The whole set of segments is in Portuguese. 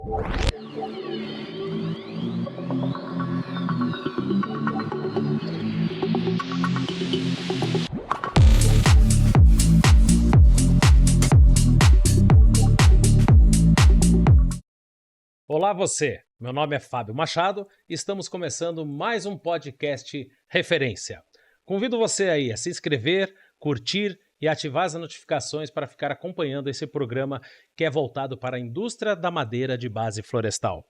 Olá você, meu nome é Fábio Machado e estamos começando mais um podcast Referência. Convido você aí a se inscrever, curtir e ativar as notificações para ficar acompanhando esse programa que é voltado para a indústria da madeira de base florestal.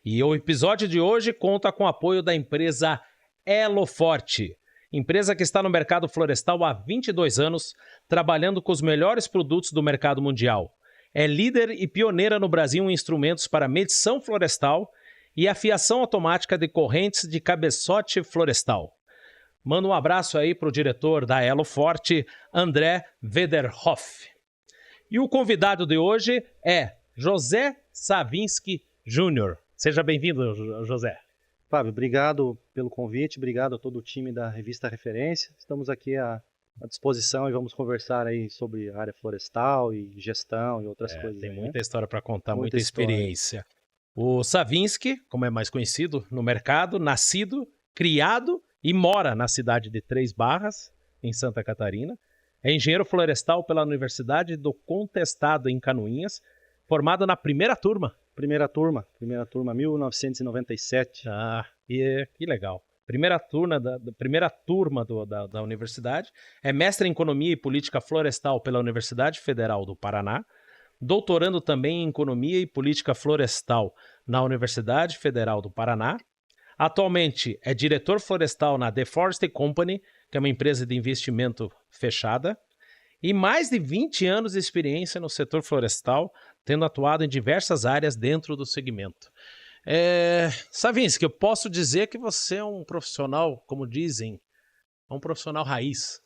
E o episódio de hoje conta com o apoio da empresa Elo Forte, empresa que está no mercado florestal há 22 anos, trabalhando com os melhores produtos do mercado mundial. É líder e pioneira no Brasil em instrumentos para medição florestal e afiação automática de correntes de cabeçote florestal. Manda um abraço aí para o diretor da Elo Forte, André Wederhoff. E o convidado de hoje é José Savinski Júnior. Seja bem-vindo, José. Fábio, obrigado pelo convite, obrigado a todo o time da revista Referência. Estamos aqui à disposição e vamos conversar aí sobre a área florestal e gestão e outras coisas. Tem aí, muita né? história para contar, muita história. experiência. O Savinski, como é mais conhecido no mercado, nascido, criado e mora na cidade de Três Barras, em Santa Catarina. É engenheiro florestal pela Universidade do Contestado, em Canoinhas, formado na primeira turma. Primeira turma, 1997. Que legal. Primeira turma da universidade. É mestre em Economia e Política Florestal pela Universidade Federal do Paraná. Doutorando também em Economia e Política Florestal na Universidade Federal do Paraná. Atualmente é diretor florestal na The Forest Company, que é uma empresa de investimento fechada. E mais de 20 anos de experiência no setor florestal, tendo atuado em diversas áreas dentro do segmento. Savinski, eu posso dizer que você é um profissional, como dizem, um profissional raiz.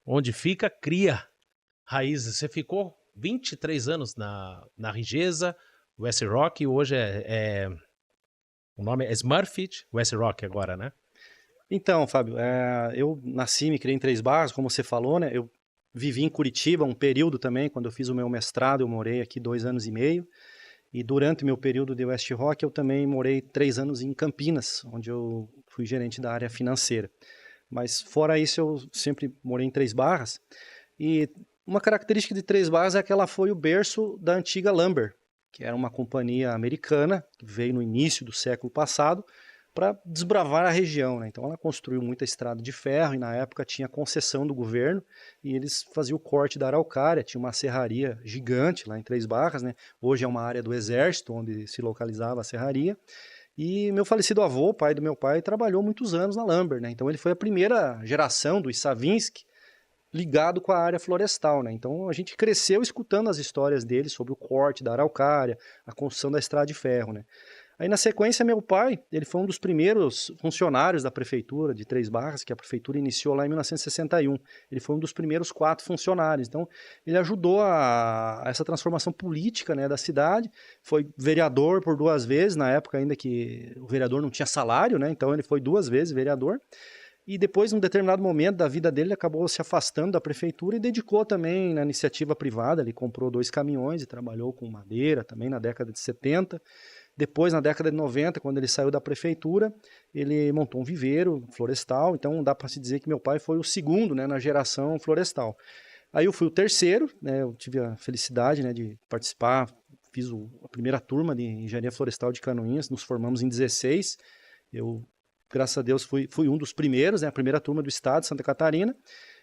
Onde fica, cria raízes. Você ficou 23 anos na Rigesa, West Rock, e hoje o nome é Smurfit West Rock agora, né? Então, Fábio, eu nasci e me criei em Três Barras, como você falou, né? Eu vivi em Curitiba um período também, quando eu fiz o meu mestrado, eu morei aqui 2 anos e meio. E durante o meu período de West Rock, eu também morei 3 anos em Campinas, onde eu fui gerente da área financeira. Mas fora isso, eu sempre morei em Três Barras. E uma característica de Três Barras é que ela foi o berço da antiga Lumber, que era uma companhia americana, que veio no início do século passado, para desbravar a região, né? Então ela construiu muita estrada de ferro e na época tinha concessão do governo e eles faziam o corte da araucária, tinha uma serraria gigante lá em Três Barras, né? Hoje é uma área do exército onde se localizava a serraria. E meu falecido avô, pai do meu pai, trabalhou muitos anos na Lumber, né? Então ele foi a primeira geração dos Savinski ligado com a área florestal, né? Então a gente cresceu escutando as histórias dele sobre o corte da araucária, a construção da estrada de ferro, né? Aí, na sequência, meu pai, ele foi um dos primeiros funcionários da prefeitura de Três Barras, que a prefeitura iniciou lá em 1961. Ele foi um dos primeiros 4 funcionários. Então, ele ajudou a essa transformação política, né, da cidade. Foi vereador por 2 vezes, na época ainda que o vereador não tinha salário, né? Então, ele foi 2 vezes vereador. E depois, num determinado momento da vida dele, ele acabou se afastando da prefeitura e dedicou também na iniciativa privada. Ele comprou 2 caminhões e trabalhou com madeira também na década de 70. Depois, na década de 90, quando ele saiu da prefeitura, ele montou um viveiro florestal, então dá para se dizer que meu pai foi o segundo, né, na geração florestal. Aí eu fui o terceiro, né, eu tive a felicidade, né, de participar, fiz a primeira turma de Engenharia Florestal de Canoinhas, nos formamos em 16, eu, graças a Deus, fui um dos primeiros, né, a primeira turma do estado de Santa Catarina,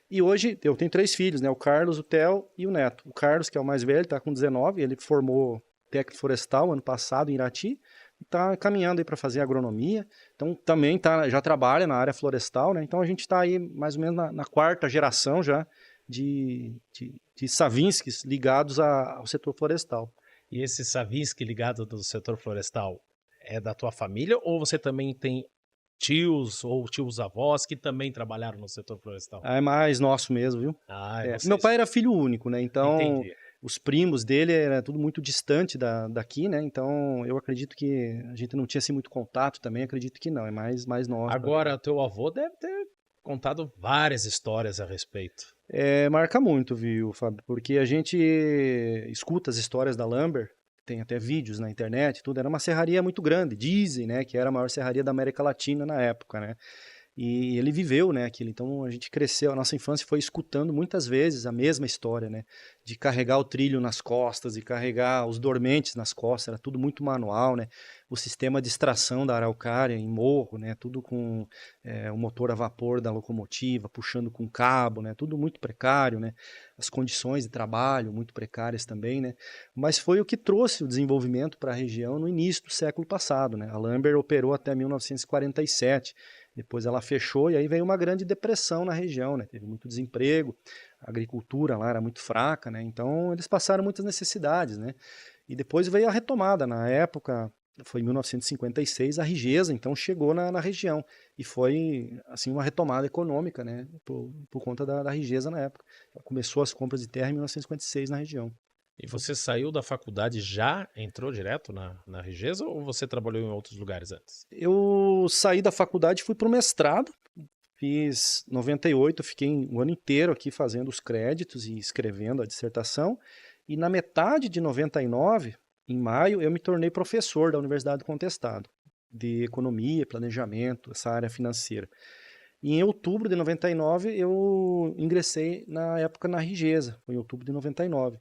e hoje eu tenho 3 filhos, né, o Carlos, o Theo e o Neto. O Carlos, que é o mais velho, está com 19, ele formou técnico florestal ano passado em Irati, está caminhando aí para fazer agronomia, então também já trabalha na área florestal, né? Então a gente está aí mais ou menos na 4ª geração já de Savinskis ligados ao setor florestal. E esse Savinski ligado do setor florestal é da tua família ou você também tem tios ou tios-avós que também trabalharam no setor florestal? É mais nosso mesmo, viu? Meu pai era filho único, né? Então entendi. Os primos dele era tudo muito distante daqui, né? Então eu acredito que a gente não tinha assim muito contato também, acredito que não, é mais nosso. Agora, o teu avô deve ter contado várias histórias a respeito. Marca muito, viu, Fábio? Porque a gente escuta as histórias da Lumber tem até vídeos na internet, tudo, era uma serraria muito grande, dizem, né, que era a maior serraria da América Latina na época, né, e ele viveu, né, aquilo, então a gente cresceu, a nossa infância foi escutando muitas vezes a mesma história, né, de carregar o trilho nas costas e carregar os dormentes nas costas, era tudo muito manual, né, o sistema de extração da araucária em morro, né, tudo com o motor a vapor da locomotiva, puxando com cabo, né, tudo muito precário, né, as condições de trabalho muito precárias também, né, mas foi o que trouxe o desenvolvimento para a região no início do século passado, né, a Lamber operou até 1947, depois ela fechou e aí veio uma grande depressão na região, né? Teve muito desemprego, a agricultura lá era muito fraca, né? Então eles passaram muitas necessidades, né? E depois veio a retomada. Na época, foi em 1956, a Rigesa então chegou na região e foi assim uma retomada econômica, né? Por conta da Rigesa na época. Ela começou as compras de terra em 1956 na região. E você saiu da faculdade, já entrou direto na Rigesa ou você trabalhou em outros lugares antes? Eu saí da faculdade e fui para o mestrado. Fiz 98, fiquei um ano inteiro aqui fazendo os créditos e escrevendo a dissertação. E na metade de 99, em maio, eu me tornei professor da Universidade do Contestado, de economia, planejamento, essa área financeira. E em outubro de 99, eu ingressei na época na Rigesa, foi em outubro de 99.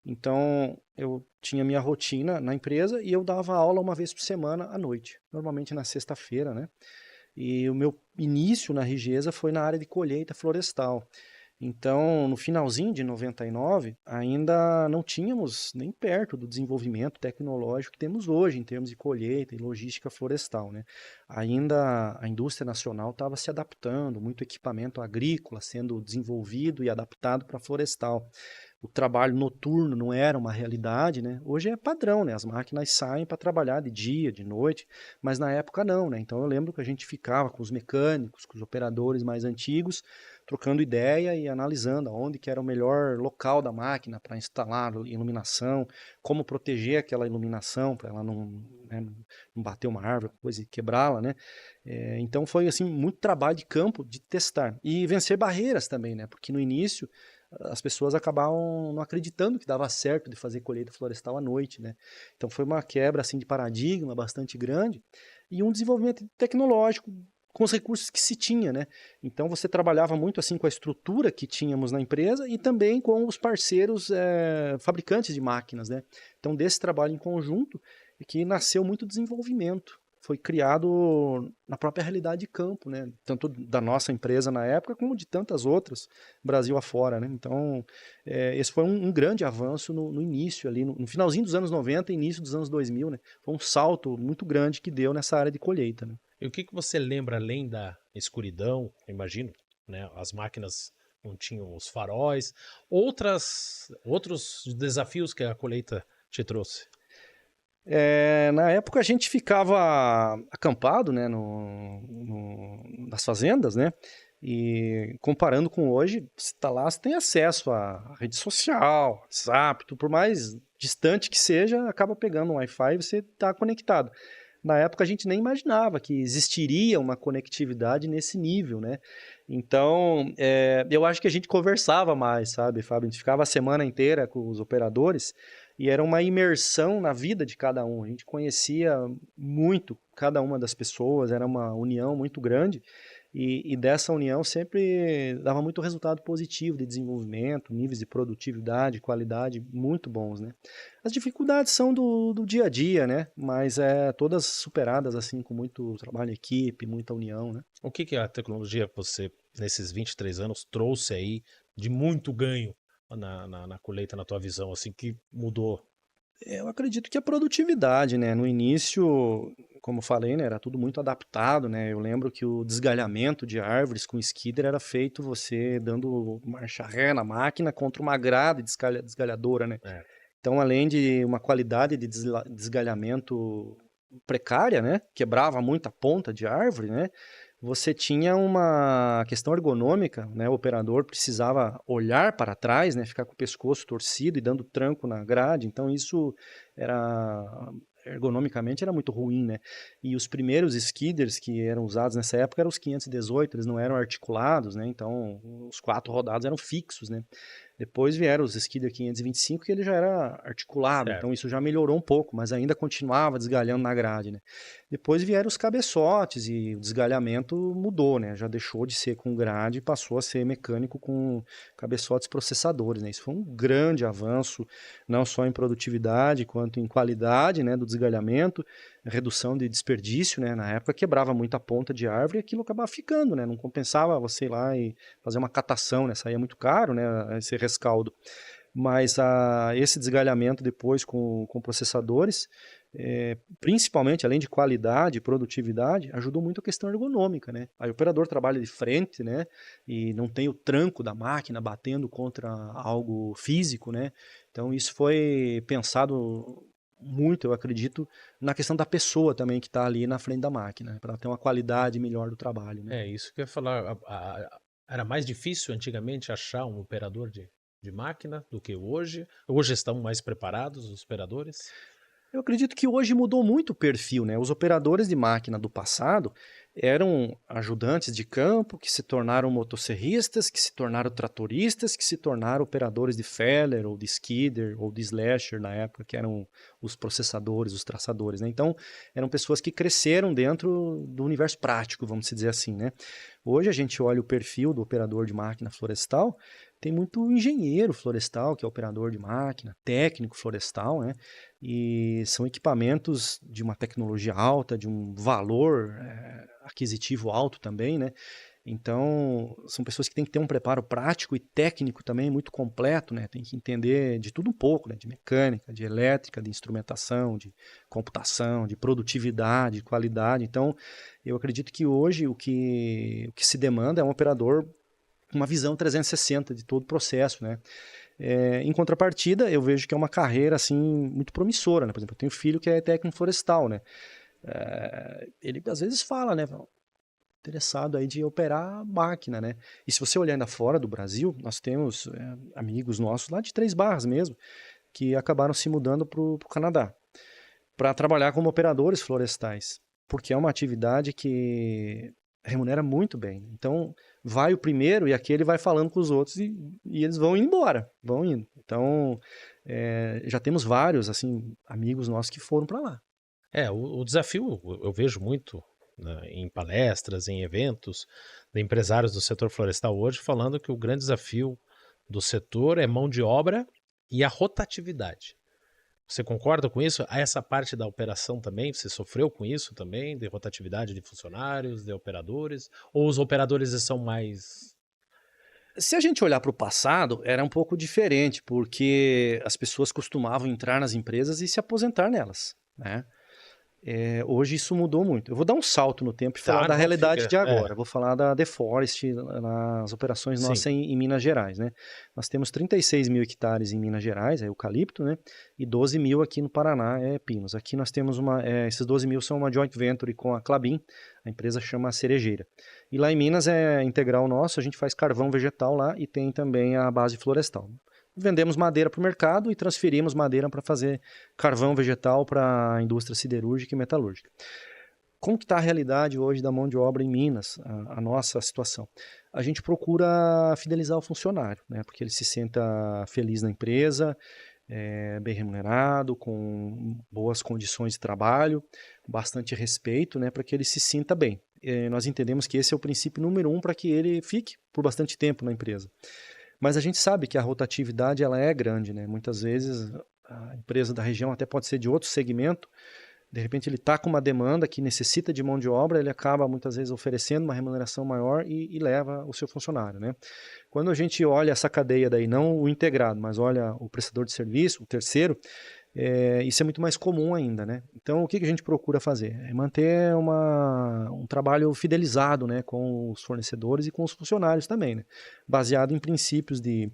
Então, eu tinha minha rotina na empresa e eu dava aula uma vez por semana à noite, normalmente na sexta-feira, né? E o meu início na Rigesa foi na área de colheita florestal. Então, no finalzinho de 99, ainda não tínhamos nem perto do desenvolvimento tecnológico que temos hoje em termos de colheita e logística florestal, né? Ainda a indústria nacional estava se adaptando, muito equipamento agrícola sendo desenvolvido e adaptado para florestal. O trabalho noturno não era uma realidade, né? Hoje é padrão, né? As máquinas saem para trabalhar de dia, de noite, mas na época não, né? Então eu lembro que a gente ficava com os mecânicos, com os operadores mais antigos, trocando ideia e analisando aonde que era o melhor local da máquina para instalar iluminação, como proteger aquela iluminação para ela não, né, não bater uma árvore, coisa e quebrá-la, né? Então foi assim muito trabalho de campo de testar e vencer barreiras também, né? Porque no início as pessoas acabavam não acreditando que dava certo de fazer colheita florestal à noite, né? Então foi uma quebra assim de paradigma bastante grande e um desenvolvimento tecnológico com os recursos que se tinha, né? Então você trabalhava muito assim com a estrutura que tínhamos na empresa e também com os parceiros fabricantes de máquinas, né? Então desse trabalho em conjunto é que nasceu muito desenvolvimento. Foi criado na própria realidade de campo, né? Tanto da nossa empresa na época, como de tantas outras, Brasil afora, né? Então, esse foi um grande avanço no início ali, no finalzinho dos anos 90 e início dos anos 2000, né? Foi um salto muito grande que deu nessa área de colheita, né? E o que você lembra além da escuridão, imagino, né? As máquinas não tinham os faróis, outros desafios que a colheita te trouxe? Na época a gente ficava acampado, né, nas fazendas, né, e comparando com hoje, você está lá, você tem acesso à rede social, WhatsApp, por mais distante que seja, acaba pegando um Wi-Fi e você está conectado. Na época a gente nem imaginava que existiria uma conectividade nesse nível, né? Então, eu acho que a gente conversava mais, sabe, Fábio? A gente ficava a semana inteira com os operadores e era uma imersão na vida de cada um. A gente conhecia muito cada uma das pessoas, era uma união muito grande e dessa união sempre dava muito resultado positivo de desenvolvimento, níveis de produtividade, qualidade muito bons, né? As dificuldades são do dia a dia, né? Mas todas superadas assim com muito trabalho em equipe, muita união, né? O que a tecnologia você, nesses 23 anos, trouxe aí de muito ganho na colheita, na tua visão, assim, que mudou? Eu acredito que a produtividade, né? No início, como eu falei, né, era tudo muito adaptado, né? Eu lembro que o desgalhamento de árvores com skidder era feito você dando marcha ré na máquina contra uma grade desgalhadora, né? É. Então, além de uma qualidade de desgalhamento precária, né? Quebrava muita ponta de árvore, né? Você tinha uma questão ergonômica, né? O operador precisava olhar para trás, né? Ficar com o pescoço torcido e dando tranco na grade. Então isso era ergonomicamente era muito ruim, né? E os primeiros skidders que eram usados nessa época eram os 518, eles não eram articulados, né? Então os 4 rodados eram fixos, né? Depois vieram os Skidder 525, que ele já era articulado, Certo. então isso já melhorou um pouco, mas ainda continuava desgalhando na grade, né? Depois vieram os cabeçotes e o desgalhamento mudou, né? Já deixou de ser com grade e passou a ser mecânico com cabeçotes processadores, né? Isso foi um grande avanço, não só em produtividade, quanto em qualidade, né, do desgalhamento, redução de desperdício, né? Na época quebrava muita ponta de árvore e aquilo acabava ficando, né? Não compensava você ir lá e fazer uma catação, né? Saía muito caro, né? Esse rescaldo. Mas esse desgalhamento depois com processadores, principalmente além de qualidade e produtividade, ajudou muito a questão ergonômica, né? Aí o operador trabalha de frente, né? E não tem o tranco da máquina batendo contra algo físico, né? Então isso foi pensado muito, eu acredito, na questão da pessoa também que está ali na frente da máquina, para ter uma qualidade melhor do trabalho, né? É isso que eu ia falar. Era mais difícil antigamente achar um operador de máquina do que hoje. Hoje estão mais preparados os operadores. Eu acredito que hoje mudou muito o perfil, né? Os operadores de máquina do passado eram ajudantes de campo, que se tornaram motosserristas, que se tornaram tratoristas, que se tornaram operadores de feller, ou de skidder, ou de slasher na época, que eram os processadores, os traçadores, né? Então, eram pessoas que cresceram dentro do universo prático, vamos dizer assim, né? Hoje a gente olha o perfil do operador de máquina florestal, tem muito engenheiro florestal, que é operador de máquina, técnico florestal, né? E são equipamentos de uma tecnologia alta, de um valor aquisitivo alto também, né? Então, são pessoas que têm que ter um preparo prático e técnico também muito completo, né? Tem que entender de tudo um pouco, né? De mecânica, de elétrica, de instrumentação, de computação, de produtividade, de qualidade. Então, eu acredito que hoje o que se demanda é um operador com uma visão 360 de todo o processo, né? Em contrapartida, eu vejo que é uma carreira assim muito promissora, né? Por exemplo, eu tenho um filho que é técnico florestal, né? Ele às vezes fala, né? Interessado aí de operar máquina, né? E se você olhar ainda fora do Brasil, nós temos amigos nossos lá de Três Barras mesmo, que acabaram se mudando para o Canadá para trabalhar como operadores florestais, porque é uma atividade que remunera muito bem. Então, vai o primeiro e aquele vai falando com os outros e eles vão indo embora, vão indo. Então, já temos vários assim amigos nossos que foram para lá. O desafio eu vejo muito, né, em palestras, em eventos, de empresários do setor florestal hoje falando que o grande desafio do setor é mão de obra e a rotatividade. Você concorda com isso? Essa parte da operação também, você sofreu com isso também, de rotatividade de funcionários, de operadores? Ou os operadores são mais... Se a gente olhar para o passado, era um pouco diferente, porque as pessoas costumavam entrar nas empresas e se aposentar nelas, né? Hoje isso mudou muito. Eu vou dar um salto no tempo e falar Tá, da não realidade fica... de agora. Vou falar da The Forest, nas operações Sim. nossas em Minas Gerais, né? Nós temos 36 mil hectares em Minas Gerais, é eucalipto, né? E 12 mil aqui no Paraná, é pinos. Aqui nós temos esses 12 mil são uma joint venture com a Klabin, a empresa chama Cerejeira. E lá em Minas é integral nosso, a gente faz carvão vegetal lá e tem também a base florestal. Vendemos madeira para o mercado e transferimos madeira para fazer carvão vegetal para a indústria siderúrgica e metalúrgica. Como que está a realidade hoje da mão de obra em Minas, a nossa situação? A gente procura fidelizar o funcionário, né? Porque ele se sinta feliz na empresa, bem remunerado, com boas condições de trabalho, bastante respeito, né? Para que ele se sinta bem. Nós entendemos que esse é o princípio número 1 para que ele fique por bastante tempo na empresa. Mas a gente sabe que a rotatividade ela é grande, né? Muitas vezes a empresa da região até pode ser de outro segmento, de repente ele está com uma demanda que necessita de mão de obra, ele acaba muitas vezes oferecendo uma remuneração maior e leva o seu funcionário, né? Quando a gente olha essa cadeia daí, não o integrado, mas olha o prestador de serviço, o terceiro, isso é muito mais comum ainda, né? Então, o que a gente procura fazer? É manter um trabalho fidelizado, né, com os fornecedores e com os funcionários também, né? Baseado em princípios de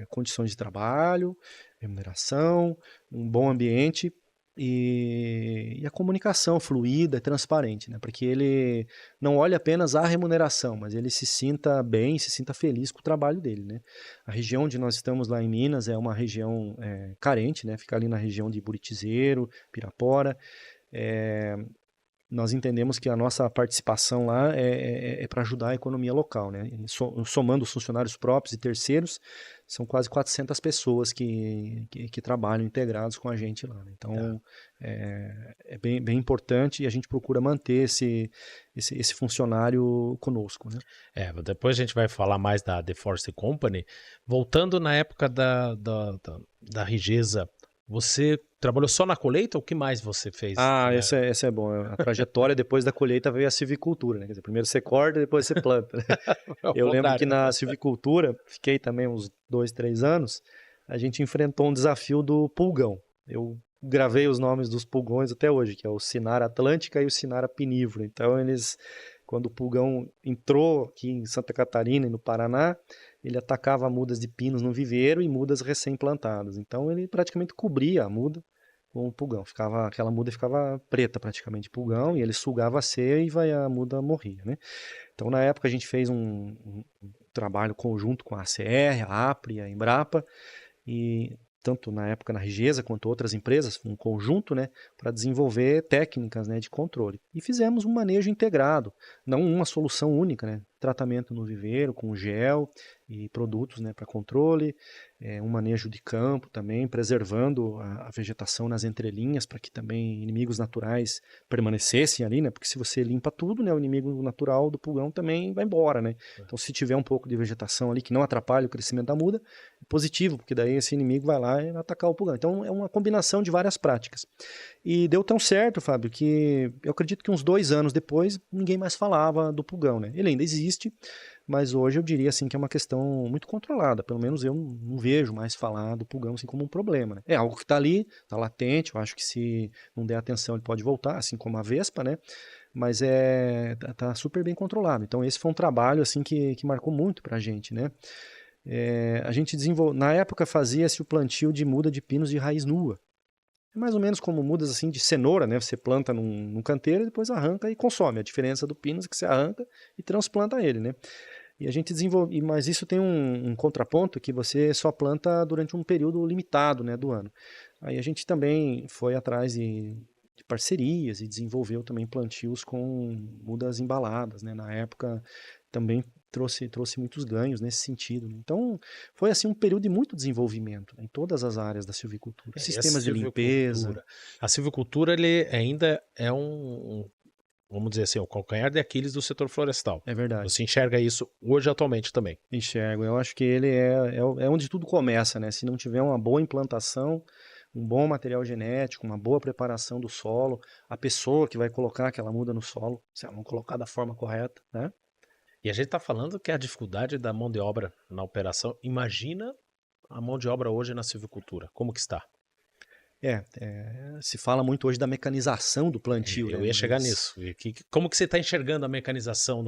condições de trabalho, remuneração, um bom ambiente e a comunicação fluida, transparente, né? Para que ele não olhe apenas a remuneração, mas ele se sinta bem, se sinta feliz com o trabalho dele, né? A região onde nós estamos lá em Minas é uma região carente, né? Fica ali na região de Buritizeiro, Pirapora. nós entendemos que a nossa participação lá é para ajudar a economia local, né? Somando os funcionários próprios e terceiros, são quase 400 pessoas que trabalham integrados com a gente lá, né? Então, é bem importante e a gente procura manter esse funcionário conosco, né? Depois a gente vai falar mais da The Forest Company. Voltando na época da Rigesa, você trabalhou só na colheita ou o que mais você fez? Esse é bom. A trajetória depois da colheita veio a silvicultura, né? Quer dizer, primeiro você corta, depois você planta, né? Eu lembro que na silvicultura, fiquei também uns 2, 3 anos, a gente enfrentou um desafio do pulgão. Eu gravei os nomes dos pulgões até hoje, que é o Sinara Atlântica e o Sinara Pinívoro. Então, quando o pulgão entrou aqui em Santa Catarina e no Paraná, ele atacava mudas de pinos no viveiro e mudas recém-plantadas. Então, ele praticamente cobria a muda com o pulgão. Aquela muda ficava preta praticamente, pulgão, e ele sugava a seiva e a muda morria, né? Então, na época, a gente fez um trabalho conjunto com a ACR, a APRE, a Embrapa, e tanto na época na Rigesa quanto outras empresas, um conjunto, né, para desenvolver técnicas, né, de controle. E fizemos um manejo integrado, não uma solução única, né, tratamento no viveiro com gel e produtos, né, para controle, um manejo de campo também, preservando a vegetação nas entrelinhas para que também inimigos naturais permanecessem ali, né, porque se você limpa tudo, né, o inimigo natural do pulgão também vai embora, né. Então, se tiver um pouco de vegetação ali que não atrapalhe o crescimento da muda, é positivo, porque daí esse inimigo vai lá e vai atacar o pulgão. Então, é uma combinação de várias práticas. E deu tão certo, Fábio, que eu acredito que uns 2 anos depois, ninguém mais falava do pulgão, né. Ele ainda existe, mas hoje eu diria assim que é uma questão muito controlada, pelo menos eu não vejo mais falar do pulgão assim como um problema, né? É algo que está ali, está latente, eu acho que se não der atenção ele pode voltar, assim como a vespa, né? Mas tá super bem controlado. Então esse foi um trabalho assim que marcou muito para a gente, né? A gente na época fazia-se o plantio de muda de pinos de raiz nua. É mais ou menos como mudas assim de cenoura, né? Você planta num canteiro e depois arranca e consome. A diferença do pinus é que você arranca e transplanta ele, né? E a gente desenvolve, mas isso tem um contraponto que você só planta durante um período limitado, né, do ano. Aí a gente também foi atrás de parcerias e desenvolveu também plantios com mudas embaladas, né? Na época também trouxe muitos ganhos nesse sentido, né? Então foi assim um período de muito desenvolvimento, né, em todas as áreas da silvicultura, sistemas de limpeza. A silvicultura ele ainda é vamos dizer assim, o calcanhar de Aquiles do setor florestal. É verdade. Você enxerga isso hoje atualmente também? Enxergo. Eu acho que ele é onde tudo começa, né? Se não tiver uma boa implantação, um bom material genético, uma boa preparação do solo, a pessoa que vai colocar aquela muda no solo, se ela não colocar da forma correta, né? E a gente está falando que a dificuldade da mão de obra na operação, imagina a mão de obra hoje na silvicultura, como que está? Se fala muito hoje da mecanização do plantio, Eu né? ia chegar nisso. Como que você está enxergando a mecanização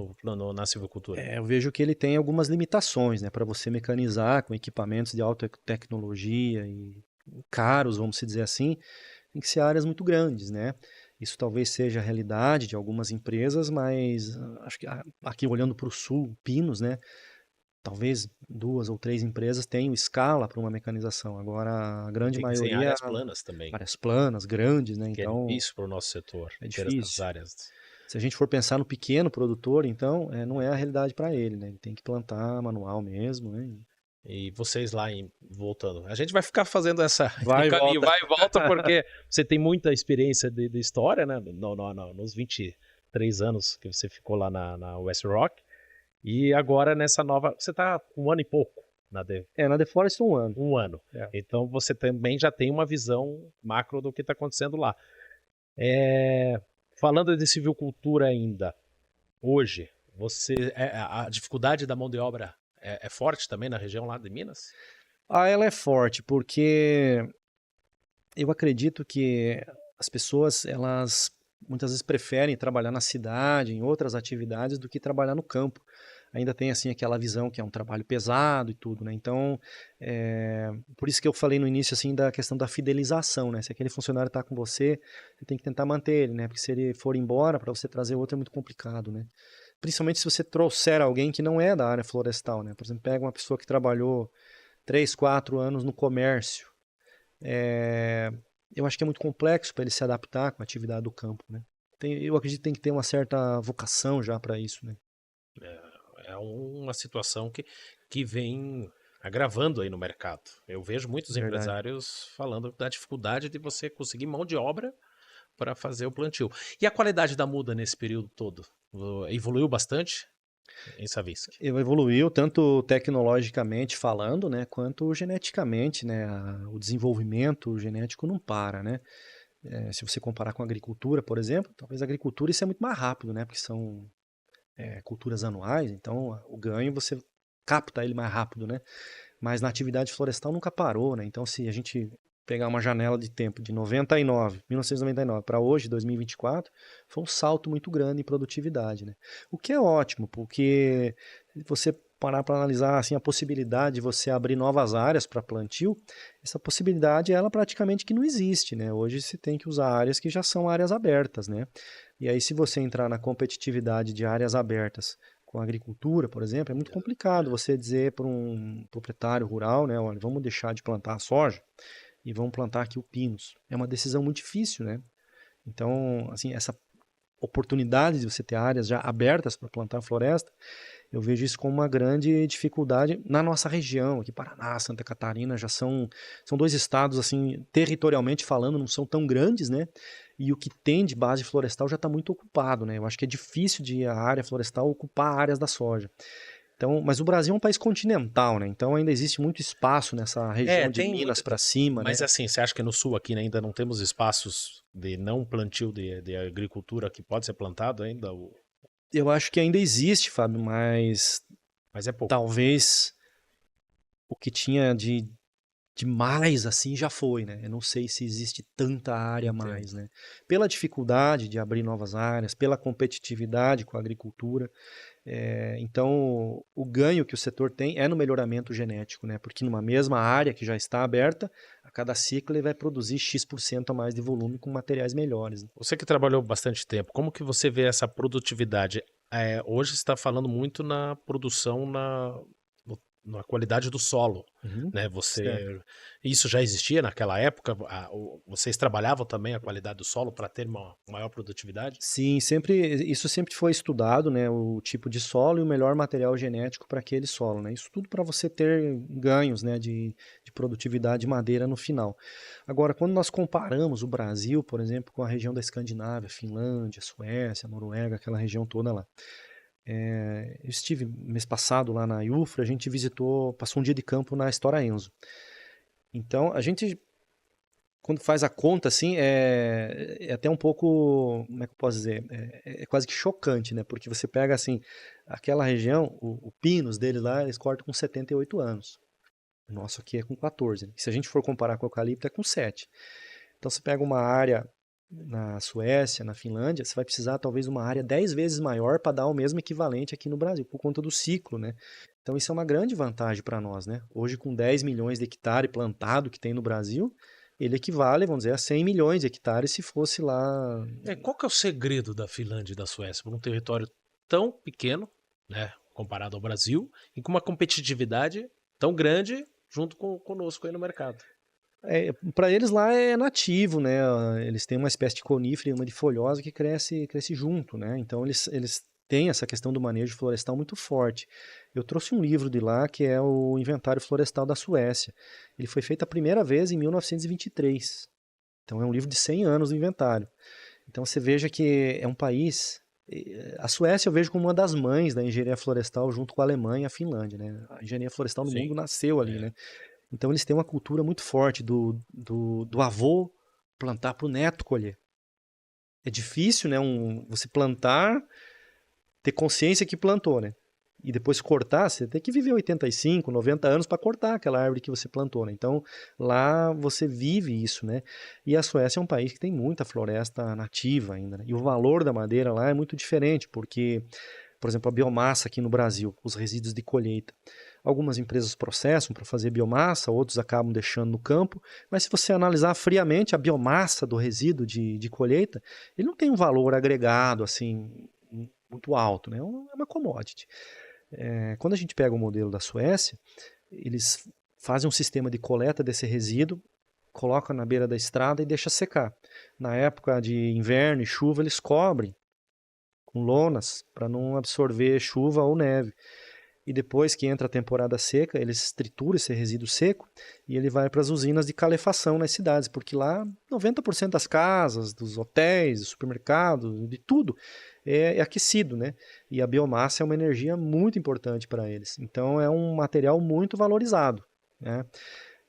na silvicultura? Eu vejo que ele tem algumas limitações, né? Para você mecanizar com equipamentos de alta tecnologia e caros, vamos dizer assim, tem que ser áreas muito grandes, né? Isso talvez seja a realidade de algumas empresas, mas acho que aqui olhando para o sul, Pinos, né? Talvez 2 ou 3 empresas tenham escala para uma mecanização. Agora, a grande Tem que ser em maioria, áreas planas também, áreas planas, grandes, né? que é Então, difícil para o nosso setor é ter essas difícil. áreas. Se a gente for pensar no pequeno produtor, então, não é a realidade para ele, né? Ele tem que plantar manual mesmo, né? E vocês lá, voltando, a gente vai ficar fazendo essa Vai e caminho, volta. vai e volta, porque você tem muita experiência de história, né? Nos 23 anos que você ficou lá na West Rock. E agora nessa nova. Você está 1 ano e pouco na Na The Forest 1 ano. 1 ano. Então você também já tem uma visão macro do que está acontecendo lá. Falando de silvicultura ainda, hoje, a dificuldade da mão de obra é forte também na região lá de Minas? Ela é forte, porque eu acredito que as pessoas, elas muitas vezes preferem trabalhar na cidade, em outras atividades, do que trabalhar no campo. Ainda tem assim aquela visão que é um trabalho pesado e tudo, né? Então, por isso que eu falei no início assim da questão da fidelização, né? Se aquele funcionário está com você, você tem que tentar manter ele, né? Porque se ele for embora, para você trazer outro é muito complicado, né? Principalmente se você trouxer alguém que não é da área florestal, né? Por exemplo, pega uma pessoa que trabalhou 3, 4 anos no comércio. Eu acho que é muito complexo para ele se adaptar com a atividade do campo, né? Eu acredito que tem que ter uma certa vocação já para isso, né? É uma situação que vem agravando aí no mercado. Eu vejo muitos Verdade. empresários falando da dificuldade de você conseguir mão de obra para fazer o plantio. E a qualidade da muda nesse período todo? Evoluiu bastante em Savisc? Evoluiu tanto tecnologicamente falando, né, quanto geneticamente, né? O desenvolvimento genético não para, né? Se você comparar com a agricultura, por exemplo, talvez a agricultura isso é muito mais rápido, né? Porque são culturas anuais, então o ganho você capta ele mais rápido, né? Mas na atividade florestal nunca parou, né? Então se a gente pegar uma janela de tempo de 1999 para hoje, 2024, foi um salto muito grande em produtividade, né? O que é ótimo, porque se você parar para analisar assim a possibilidade de você abrir novas áreas para plantio, essa possibilidade ela praticamente que não existe, né? Hoje se tem que usar áreas que já são áreas abertas, né? E aí se você entrar na competitividade de áreas abertas com a agricultura, por exemplo, é muito complicado você dizer para um proprietário rural, né, olha, vamos deixar de plantar a soja e vamos plantar aqui o pinos. É uma decisão muito difícil, né? Então, assim, essa oportunidade de você ter áreas já abertas para plantar floresta, eu vejo isso como uma grande dificuldade na nossa região, aqui Paraná, Santa Catarina, são dois estados, assim, territorialmente falando, não são tão grandes, né? E o que tem de base florestal já está muito ocupado, né? Eu acho que é difícil de a área florestal ocupar áreas da soja. Então, mas o Brasil é um país continental, né? Então ainda existe muito espaço nessa região de Tem Minas muita. para cima, né? Mas assim, você acha que no sul aqui né, ainda não temos espaços de não plantio de agricultura que pode ser plantado ainda? Eu acho que ainda existe, Fábio, mas Mas é pouco. talvez o que tinha de mais assim já foi, né? Eu não sei se existe tanta área a Entendo. mais, né? Pela dificuldade de abrir novas áreas, pela competitividade com a agricultura. Então, o ganho que o setor tem é no melhoramento genético, né? Porque numa mesma área que já está aberta, a cada ciclo ele vai produzir X% a mais de volume com materiais melhores, né? Você que trabalhou bastante tempo, como que você vê essa produtividade? Hoje você está falando muito na produção na qualidade do solo, Uhum. né? Certo. Isso já existia naquela época? Vocês trabalhavam também a qualidade do solo para ter uma maior produtividade? Sim, isso sempre foi estudado, né, o tipo de solo e o melhor material genético para aquele solo, né? Isso tudo para você ter ganhos, né, de produtividade de madeira no final. Agora, quando nós comparamos o Brasil, por exemplo, com a região da Escandinávia, Finlândia, Suécia, Noruega, aquela região toda lá. Eu estive mês passado lá na IUFRA, a gente passou um dia de campo na Stora Enso. Então, a gente quando faz a conta, assim, é até um pouco, como é que eu posso dizer? É quase que chocante, né? Porque você pega, assim, aquela região, o Pinos deles lá, eles cortam com 78 anos. O nosso aqui é com 14. Né? Se a gente for comparar com o eucalipto, é com 7. Então, você pega uma área na Suécia, na Finlândia, você vai precisar talvez uma área 10 vezes maior para dar o mesmo equivalente aqui no Brasil, por conta do ciclo, né? Então, isso é uma grande vantagem para nós, né? Hoje, com 10 milhões de hectares plantado que tem no Brasil, ele equivale, vamos dizer, a 100 milhões de hectares se fosse lá. Qual que é o segredo da Finlândia e da Suécia para um território tão pequeno, né, comparado ao Brasil, e com uma competitividade tão grande junto conosco aí no mercado? Para eles lá é nativo, né? Eles têm uma espécie de conífera e uma de folhosa que cresce junto, né? Então eles têm essa questão do manejo florestal muito forte. Eu trouxe um livro de lá que é o Inventário Florestal da Suécia. Ele foi feito a primeira vez em 1923. Então é um livro de 100 anos do inventário. Então você veja que é um país. A Suécia eu vejo como uma das mães da engenharia florestal junto com a Alemanha e a Finlândia, né? A engenharia florestal no mundo Sim. nasceu ali, né? Então eles têm uma cultura muito forte do avô plantar para o neto colher. É difícil, né? Você plantar, ter consciência que plantou, né? E depois cortar, você tem que viver 85, 90 anos para cortar aquela árvore que você plantou, né? Então lá você vive isso, né? E a Suécia é um país que tem muita floresta nativa ainda, né? E o valor da madeira lá é muito diferente, porque, por exemplo, a biomassa aqui no Brasil, os resíduos de colheita. Algumas empresas processam para fazer biomassa, outros acabam deixando no campo, mas se você analisar friamente a biomassa do resíduo de colheita, ele não tem um valor agregado assim muito alto, né? É uma commodity. Quando a gente pega o modelo da Suécia, eles fazem um sistema de coleta desse resíduo coloca na beira da estrada e deixa secar. Na época de inverno e chuva, eles cobrem com lonas para não absorver chuva ou neve. E depois que entra a temporada seca, eles trituram esse resíduo seco e ele vai para as usinas de calefação nas cidades, porque lá 90% das casas, dos hotéis, dos supermercados, de tudo é aquecido, né? E a biomassa é uma energia muito importante para eles. Então é um material muito valorizado, né?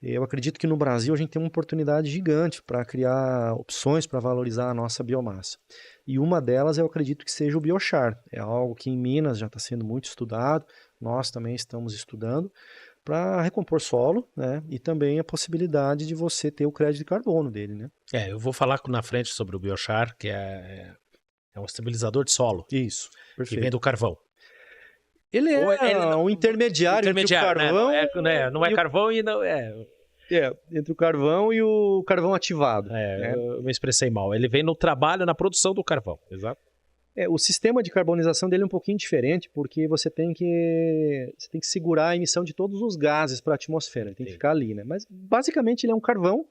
Eu acredito que no Brasil a gente tem uma oportunidade gigante para criar opções para valorizar a nossa biomassa. E uma delas eu acredito que seja o biochar. É algo que em Minas já está sendo muito estudado, nós também estamos estudando, para recompor solo, né? E também a possibilidade de você ter o crédito de carbono dele, né? Eu vou falar na frente sobre o biochar, que é um estabilizador de solo, Isso, que vem perfeito. do carvão. Ele Ou é um intermediário entre o carvão não é carvão e não é. entre o carvão e o carvão ativado. Né? Eu me expressei mal. Ele vem no trabalho, na produção do carvão. Exato. O sistema de carbonização dele é um pouquinho diferente, porque você tem que segurar a emissão de todos os gases para a atmosfera. Ele tem que ficar ali, né? Mas basicamente ele é um carvão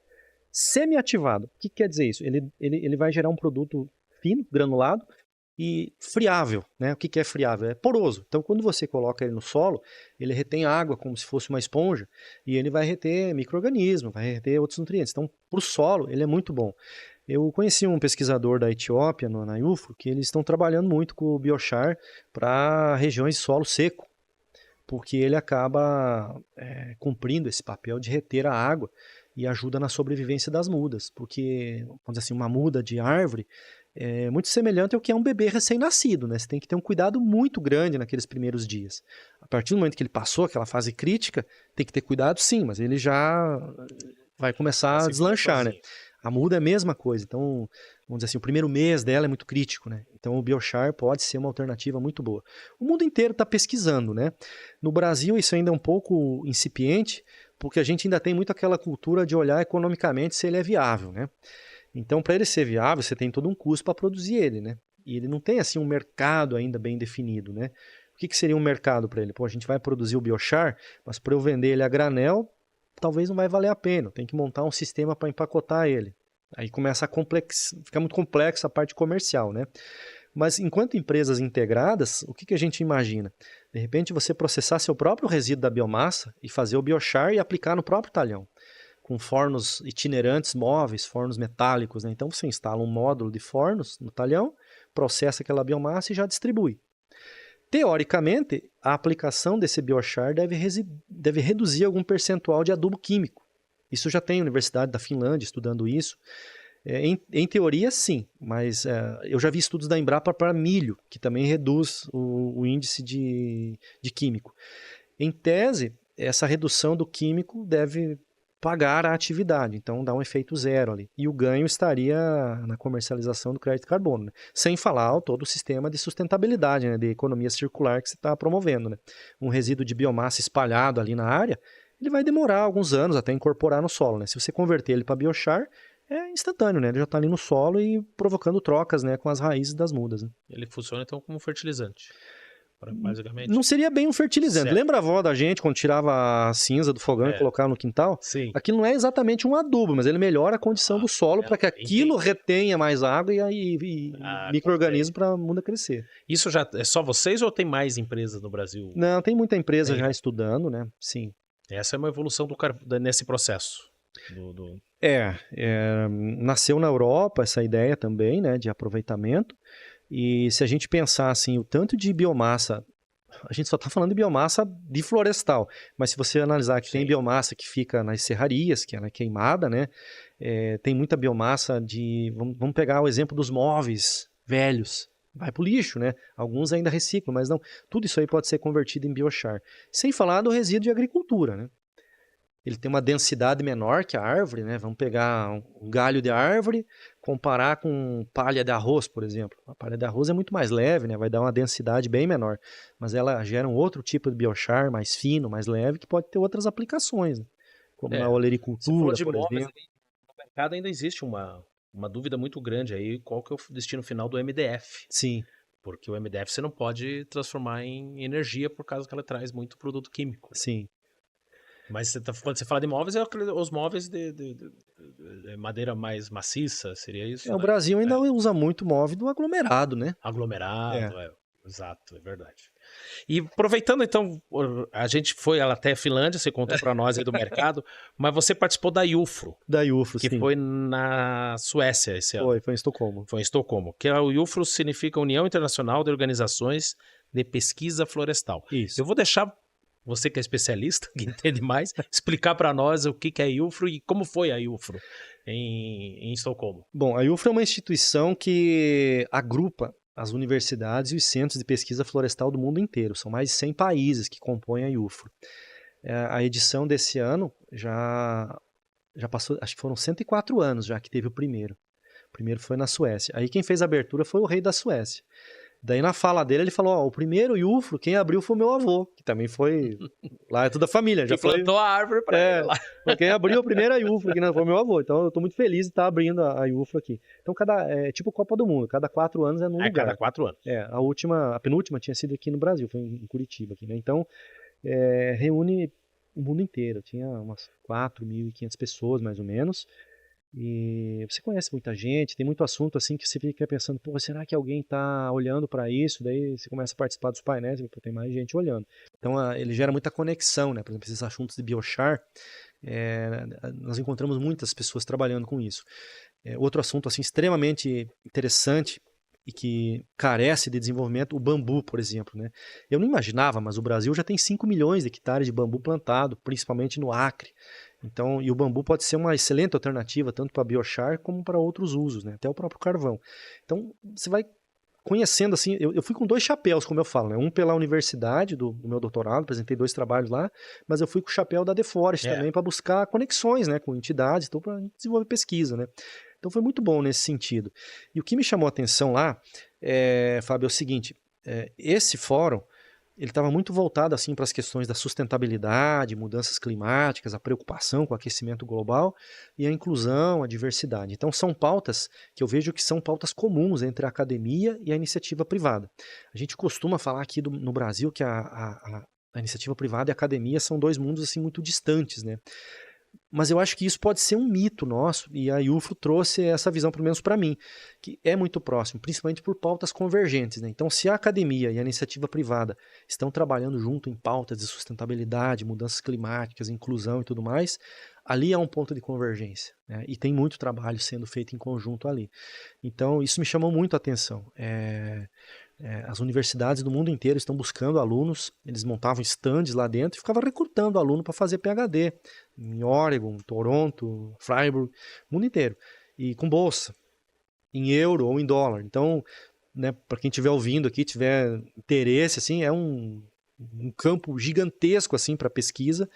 semi-ativado. O que quer dizer isso? Ele vai gerar um produto fino, granulado, e friável, né? O que é friável? É poroso. Então, quando você coloca ele no solo, ele retém água como se fosse uma esponja e ele vai reter micro-organismos, vai reter outros nutrientes. Então, para o solo, ele é muito bom. Eu conheci um pesquisador da Etiópia, na UFRO, que eles estão trabalhando muito com o biochar para regiões de solo seco, porque ele acaba cumprindo esse papel de reter a água e ajuda na sobrevivência das mudas, porque, vamos dizer assim, uma muda de árvore é muito semelhante ao que é um bebê recém-nascido, né? Você tem que ter um cuidado muito grande naqueles primeiros dias. A partir do momento que ele passou aquela fase crítica, tem que ter cuidado sim, mas ele já vai começar a deslanchar, né? A muda é a mesma coisa, então, vamos dizer assim, o primeiro mês dela é muito crítico, né? Então o biochar pode ser uma alternativa muito boa. O mundo inteiro está pesquisando, né? No Brasil isso ainda é um pouco incipiente, porque a gente ainda tem muito aquela cultura de olhar economicamente se ele é viável, né? Então, para ele ser viável, você tem todo um custo para produzir ele, né? E ele não tem, assim, um mercado ainda bem definido, né? O que seria um mercado para ele? Pô, a gente vai produzir o biochar, mas para eu vender ele a granel, talvez não vai valer a pena. Tem que montar um sistema para empacotar ele. Aí começa a fica muito complexa a parte comercial, né? Mas enquanto empresas integradas, o que a gente imagina? De repente você processar seu próprio resíduo da biomassa e fazer o biochar e aplicar no próprio talhão, com fornos itinerantes móveis, fornos metálicos, né? Então você instala um módulo de fornos no talhão, processa aquela biomassa e já distribui. Teoricamente, a aplicação desse biochar deve reduzir algum percentual de adubo químico. Isso já tem a Universidade da Finlândia estudando isso. Em teoria, sim, mas eu já vi estudos da Embrapa para milho, que também reduz o índice de químico. Em tese, essa redução do químico deve pagar a atividade, então dá um efeito zero ali. E o ganho estaria na comercialização do crédito de carbono, né? Sem falar todo o sistema de sustentabilidade, né? De economia circular que você está promovendo, né? Um resíduo de biomassa espalhado ali na área, ele vai demorar alguns anos até incorporar no solo, né? Se você converter ele para biochar, é instantâneo, né? Ele já está ali no solo e provocando trocas, né, com as raízes das mudas, né? Ele funciona então como fertilizante. Basicamente. Não seria bem um fertilizante. Certo. Lembra a avó da gente quando tirava a cinza do fogão e colocava no quintal? Sim. Aquilo não é exatamente um adubo, mas ele melhora a condição do solo para que aquilo retenha mais água e micro-organismo para a muda crescer. Isso já é só vocês ou tem mais empresas no Brasil? Não, tem muita empresa já estudando, né? Sim. Essa é uma evolução nesse processo. Nasceu na Europa essa ideia também, né, de aproveitamento. E se a gente pensar assim, o tanto de biomassa, a gente só está falando de biomassa de florestal, mas se você analisar que tem biomassa que fica nas serrarias, que ela é queimada, né? Tem muita biomassa vamos pegar o exemplo dos móveis velhos, vai para o lixo, né? Alguns ainda reciclam, mas não, tudo isso aí pode ser convertido em biochar. Sem falar do resíduo de agricultura, né? Ele tem uma densidade menor que a árvore, né? Vamos pegar um galho de árvore, comparar com palha de arroz, por exemplo. A palha de arroz é muito mais leve, né? Vai dar uma densidade bem menor, mas ela gera um outro tipo de biochar, mais fino, mais leve, que pode ter outras aplicações, né? Como na olericultura, por exemplo. No mercado ainda existe uma dúvida muito grande aí, qual que é o destino final do MDF. Sim. Porque o MDF você não pode transformar em energia por causa que ela traz muito produto químico. Sim. Mas quando você fala de móveis, os móveis de madeira mais maciça, seria isso, O né? Brasil ainda usa muito móvel do aglomerado, né? É. Aglomerado, exato, é verdade. E aproveitando então, a gente foi até a Finlândia, você contou para nós aí do mercado, mas você participou da IUFRO, Da IUFRO, que sim. foi na Suécia esse ano. Foi em Estocolmo. Foi em Estocolmo, que a IUFRO significa União Internacional de Organizações de Pesquisa Florestal. Isso. Eu vou deixar você que é especialista, que entende mais, explicar para nós o que é a IUFRO e como foi a IUFRO em Estocolmo. Bom, a IUFRO é uma instituição que agrupa as universidades e os centros de pesquisa florestal do mundo inteiro. São mais de 100 países que compõem a IUFRO. A edição desse ano já passou, acho que foram 104 anos já que teve o primeiro. O primeiro foi na Suécia. Aí quem fez a abertura foi o rei da Suécia. Daí na fala dele ele falou, o primeiro IUFRO, quem abriu foi o meu avô, que também foi, lá é toda a família. Já plantou a árvore para ele lá. Quem abriu a primeira IUFRO aqui foi o meu avô, então eu estou muito feliz de estar abrindo a IUFRO aqui. Então é tipo Copa do Mundo, cada 4 anos é num lugar. Cada 4 anos. A penúltima tinha sido aqui no Brasil, foi em Curitiba, aqui, né? Então reúne o mundo inteiro, tinha umas 4.500 pessoas mais ou menos. E você conhece muita gente, tem muito assunto assim que você fica pensando, pô, será que alguém está olhando para isso? Daí você começa a participar dos painéis e tem mais gente olhando. Então ele gera muita conexão, né? Por exemplo, esses assuntos de biochar, nós encontramos muitas pessoas trabalhando com isso. Outro assunto assim extremamente interessante e que carece de desenvolvimento, o bambu, por exemplo, né? Eu não imaginava, mas o Brasil já tem 5 milhões de hectares de bambu plantado, principalmente no Acre. Então, e o bambu pode ser uma excelente alternativa tanto para biochar como para outros usos, né? Até o próprio carvão. Então, você vai conhecendo assim, eu fui com 2 chapéus, como eu falo, né? Um pela universidade do meu doutorado, apresentei 2 trabalhos lá, mas eu fui com o chapéu da Deforest também para buscar conexões, né, com entidades, então para desenvolver pesquisa, né? Então foi muito bom nesse sentido. E o que me chamou a atenção lá, Fábio, é o seguinte, esse fórum, ele estava muito voltado assim para as questões da sustentabilidade, mudanças climáticas, a preocupação com o aquecimento global e a inclusão, a diversidade. Então são pautas que eu vejo que são pautas comuns entre a academia e a iniciativa privada. A gente costuma falar aqui no Brasil que a iniciativa privada e a academia são 2 mundos assim muito distantes, né? Mas eu acho que isso pode ser um mito nosso, e a IUFRO trouxe essa visão, pelo menos para mim, que é muito próximo, principalmente por pautas convergentes, né? Então, se a academia e a iniciativa privada estão trabalhando junto em pautas de sustentabilidade, mudanças climáticas, inclusão e tudo mais, ali há um ponto de convergência, né? E tem muito trabalho sendo feito em conjunto ali. Então, isso me chamou muito a atenção. As universidades do mundo inteiro estão buscando alunos, eles montavam stands lá dentro e ficavam recrutando aluno para fazer PhD em Oregon, Toronto, Freiburg, mundo inteiro, e com bolsa, em euro ou em dólar. Então, né, para quem estiver ouvindo aqui, tiver interesse, assim, é um campo gigantesco assim, para pesquisa,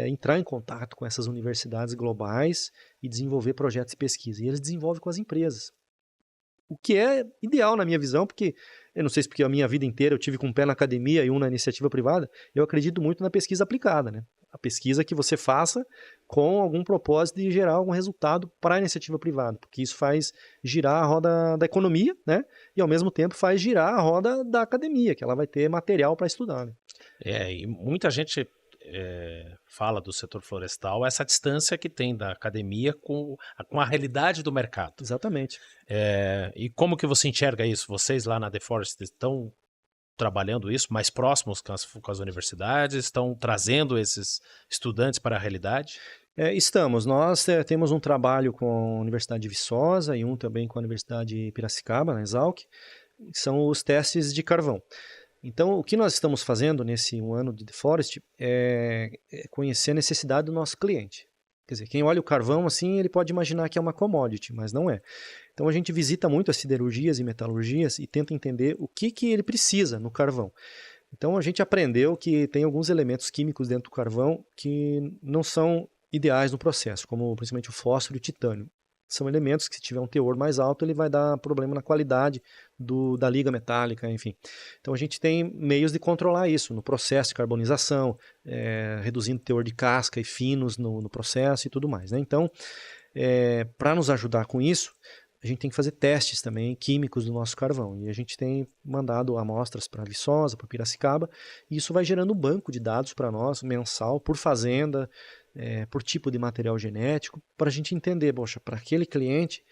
entrar em contato com essas universidades globais e desenvolver projetos de pesquisa. E eles desenvolvem com as empresas. O que é ideal na minha visão, porque eu não sei se porque a minha vida inteira eu tive com um pé na academia e um na iniciativa privada, eu acredito muito na pesquisa aplicada, né? A pesquisa que você faça com algum propósito de gerar algum resultado para a iniciativa privada, porque isso faz girar a roda da economia, né? E ao mesmo tempo faz girar a roda da academia, que ela vai ter material para estudar, né? E muita gente fala do setor florestal, essa distância que tem da academia com a realidade do mercado. Exatamente. E como que você enxerga isso? Vocês lá na Deforest estão trabalhando isso mais próximos com as universidades? Estão trazendo esses estudantes para a realidade? Estamos. Nós temos um trabalho com a Universidade de Viçosa e um também com a Universidade de Piracicaba, na Exalc, que são os testes de carvão. Então, o que nós estamos fazendo nesse ano de Deforest é conhecer a necessidade do nosso cliente. Quer dizer, quem olha o carvão assim, ele pode imaginar que é uma commodity, mas não é. Então, a gente visita muito as siderurgias e metalurgias e tenta entender o que ele precisa no carvão. Então, a gente aprendeu que tem alguns elementos químicos dentro do carvão que não são ideais no processo, como principalmente o fósforo e o titânio. São elementos que, se tiver um teor mais alto, ele vai dar problema na qualidade da liga metálica, enfim. Então a gente tem meios de controlar isso no processo de carbonização, reduzindo o teor de casca e finos no processo e tudo mais, né? Então, para nos ajudar com isso, a gente tem que fazer testes também químicos do nosso carvão. E a gente tem mandado amostras para Viçosa, para Piracicaba, e isso vai gerando um banco de dados para nós, mensal, por fazenda, por tipo de material genético, para a gente entender, poxa, para aquele cliente,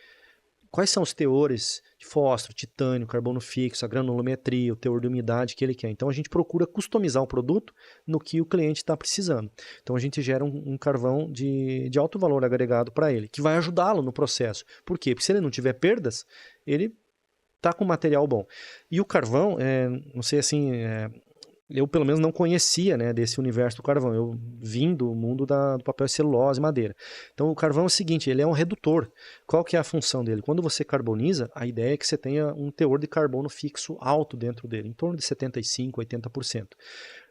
quais são os teores de fósforo, titânio, carbono fixo, a granulometria, o teor de umidade que ele quer. Então a gente procura customizar o produto no que o cliente está precisando. Então a gente gera um carvão de alto valor agregado para ele, que vai ajudá-lo no processo. Por quê? Porque se ele não tiver perdas, ele está com material bom. E o carvão, não sei assim, eu pelo menos não conhecia, né, desse universo do carvão. Eu vim do mundo do papel celulose e madeira. Então o carvão é o seguinte, ele é um redutor. Qual que é a função dele? Quando você carboniza, a ideia é que você tenha um teor de carbono fixo alto dentro dele, em torno de 75%, 80%.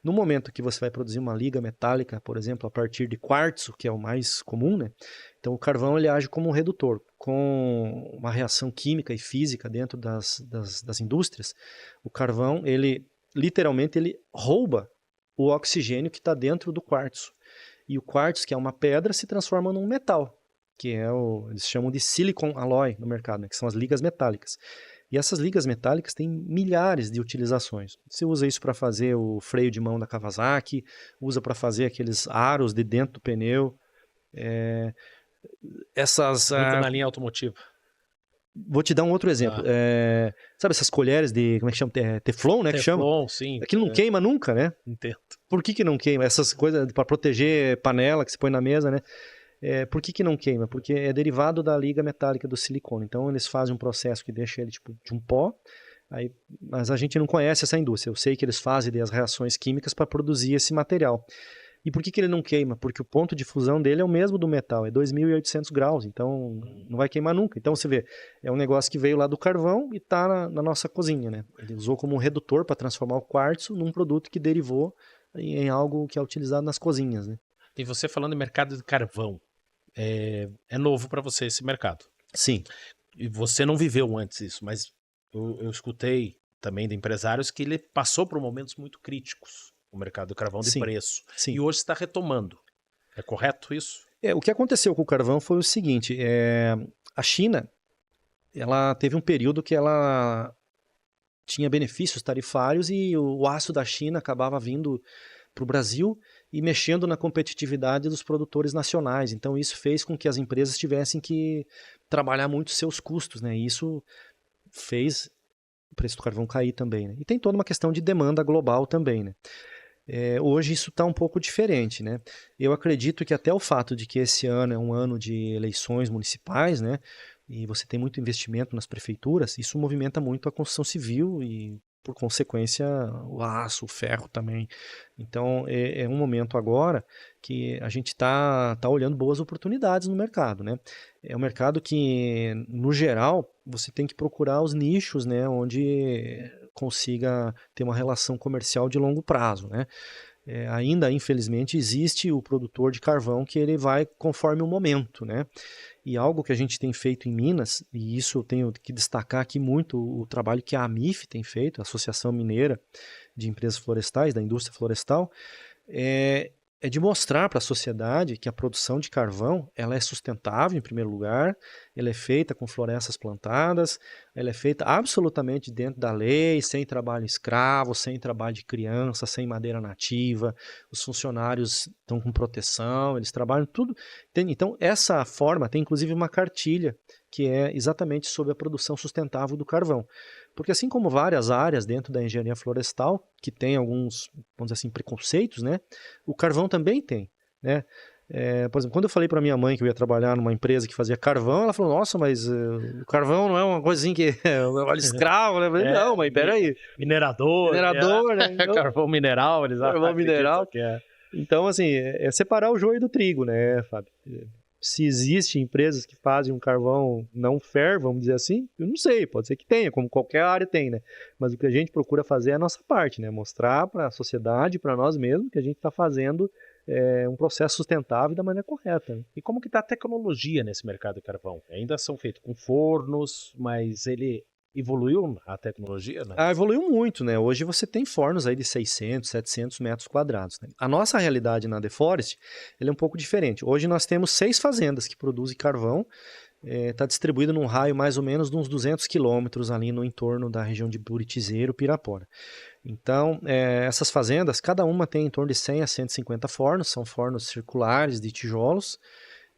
No momento que você vai produzir uma liga metálica, por exemplo, a partir de quartzo, que é o mais comum, né? Então o carvão ele age como um redutor. Com uma reação química e física dentro das indústrias, o carvão, literalmente ele rouba o oxigênio que está dentro do quartzo. E o quartzo, que é uma pedra, se transforma num metal, que eles chamam de silicon alloy no mercado, né, que são as ligas metálicas. E essas ligas metálicas têm milhares de utilizações. Você usa isso para fazer o freio de mão da Kawasaki, usa para fazer aqueles aros de dentro do pneu. Muito na linha automotiva. Vou te dar um outro exemplo. Sabe essas colheres de, como é que chama? Teflon, né? Teflon, sim. Aquilo não queima nunca, né? Entendo. Por que não queima? Essas coisas para proteger panela que se põe na mesa, né? Por que não queima? Porque é derivado da liga metálica do silicone. Então eles fazem um processo que deixa ele tipo de um pó, mas a gente não conhece essa indústria. Eu sei que eles fazem as reações químicas para produzir esse material. E por que ele não queima? Porque o ponto de fusão dele é o mesmo do metal, é 2.800 graus, então não vai queimar nunca. Então você vê, é um negócio que veio lá do carvão e está na nossa cozinha, né? Ele usou como um redutor para transformar o quartzo num produto que derivou em algo que é utilizado nas cozinhas, né? E você falando em mercado de carvão, é novo para você esse mercado? Sim. E você não viveu antes isso, mas eu escutei também de empresários que ele passou por momentos muito críticos. O mercado do carvão de preço. Sim. E hoje está retomando. É correto isso? O que aconteceu com o carvão foi o seguinte, a China, ela teve um período que ela tinha benefícios tarifários e o aço da China acabava vindo para o Brasil e mexendo na competitividade dos produtores nacionais. Então isso fez com que as empresas tivessem que trabalhar muito seus custos, né? E isso fez o preço do carvão cair também, né? E tem toda uma questão de demanda global também, né? Hoje isso está um pouco diferente, né? Eu acredito que até o fato de que esse ano é um ano de eleições municipais, né? E você tem muito investimento nas prefeituras, isso movimenta muito a construção civil e, por consequência, o aço, o ferro também. Então, é um momento agora que a gente está olhando boas oportunidades no mercado, né? É um mercado que, no geral, você tem que procurar os nichos, né? Onde consiga ter uma relação comercial de longo prazo, né? Ainda, infelizmente, existe o produtor de carvão que ele vai conforme o momento, né? E algo que a gente tem feito em Minas, e isso eu tenho que destacar aqui muito o trabalho que a AMIF tem feito, a Associação Mineira de Empresas Florestais, da Indústria Florestal, é de mostrar para a sociedade que a produção de carvão ela é sustentável, em primeiro lugar, ela é feita com florestas plantadas, ela é feita absolutamente dentro da lei, sem trabalho escravo, sem trabalho de criança, sem madeira nativa, os funcionários estão com proteção, eles trabalham tudo. Então, essa forma tem inclusive uma cartilha que é exatamente sobre a produção sustentável do carvão. Porque assim como várias áreas dentro da engenharia florestal, que tem alguns, vamos dizer assim, preconceitos, né? O carvão também tem, né? Por exemplo, quando eu falei para minha mãe que eu ia trabalhar numa empresa que fazia carvão, ela falou, nossa, mas o carvão não é uma coisinha que é um trabalho escravo, né? Eu falei, não, mas peraí. Minerador, né? Então, carvão mineral, eles carvão mineral. Então, assim, é separar o joio do trigo, né, Fábio? Se existem empresas que fazem um carvão não fair, vamos dizer assim, eu não sei, pode ser que tenha, como qualquer área tem, né? Mas o que a gente procura fazer é a nossa parte, né? Mostrar para a sociedade, para nós mesmos, que a gente está fazendo um processo sustentável da maneira correta. Né? E como que está a tecnologia nesse mercado de carvão? Ainda são feitos com fornos, mas ele evoluiu a tecnologia, né? Evoluiu muito, né? Hoje você tem fornos aí de 600, 700 metros quadrados. Né? A nossa realidade na The Forest, ele é um pouco diferente. Hoje nós temos 6 fazendas que produzem carvão está distribuído num raio mais ou menos de uns 200 quilômetros ali no entorno da região de Buritizeiro, Pirapora. Então, essas fazendas, cada uma tem em torno de 100 a 150 fornos, são fornos circulares de tijolos,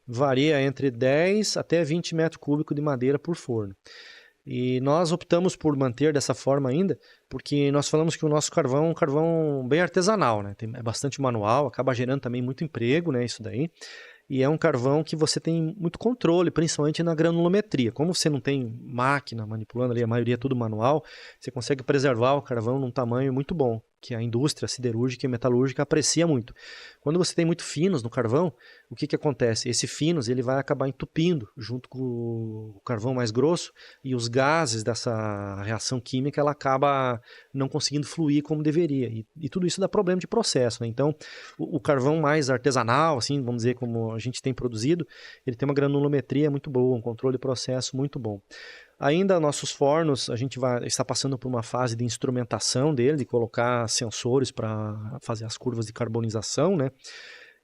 varia entre 10 até 20 metros cúbicos de madeira por forno. E nós optamos por manter dessa forma ainda, porque nós falamos que o nosso carvão é um carvão bem artesanal, né? É bastante manual, acaba gerando também muito emprego, né? Isso daí. E é um carvão que você tem muito controle, principalmente na granulometria. Como você não tem máquina manipulando ali, a maioria é tudo manual, você consegue preservar o carvão num tamanho muito bom, que a indústria siderúrgica e metalúrgica aprecia muito. Quando você tem muito finos no carvão, o que acontece? Esse finos ele vai acabar entupindo junto com o carvão mais grosso e os gases dessa reação química ela acaba não conseguindo fluir como deveria. E tudo isso dá problema de processo, né? Então, o carvão mais artesanal, assim, vamos dizer, como a gente tem produzido, ele tem uma granulometria muito boa, um controle de processo muito bom. Ainda nossos fornos, a gente está passando por uma fase de instrumentação dele, de colocar sensores para fazer as curvas de carbonização, né?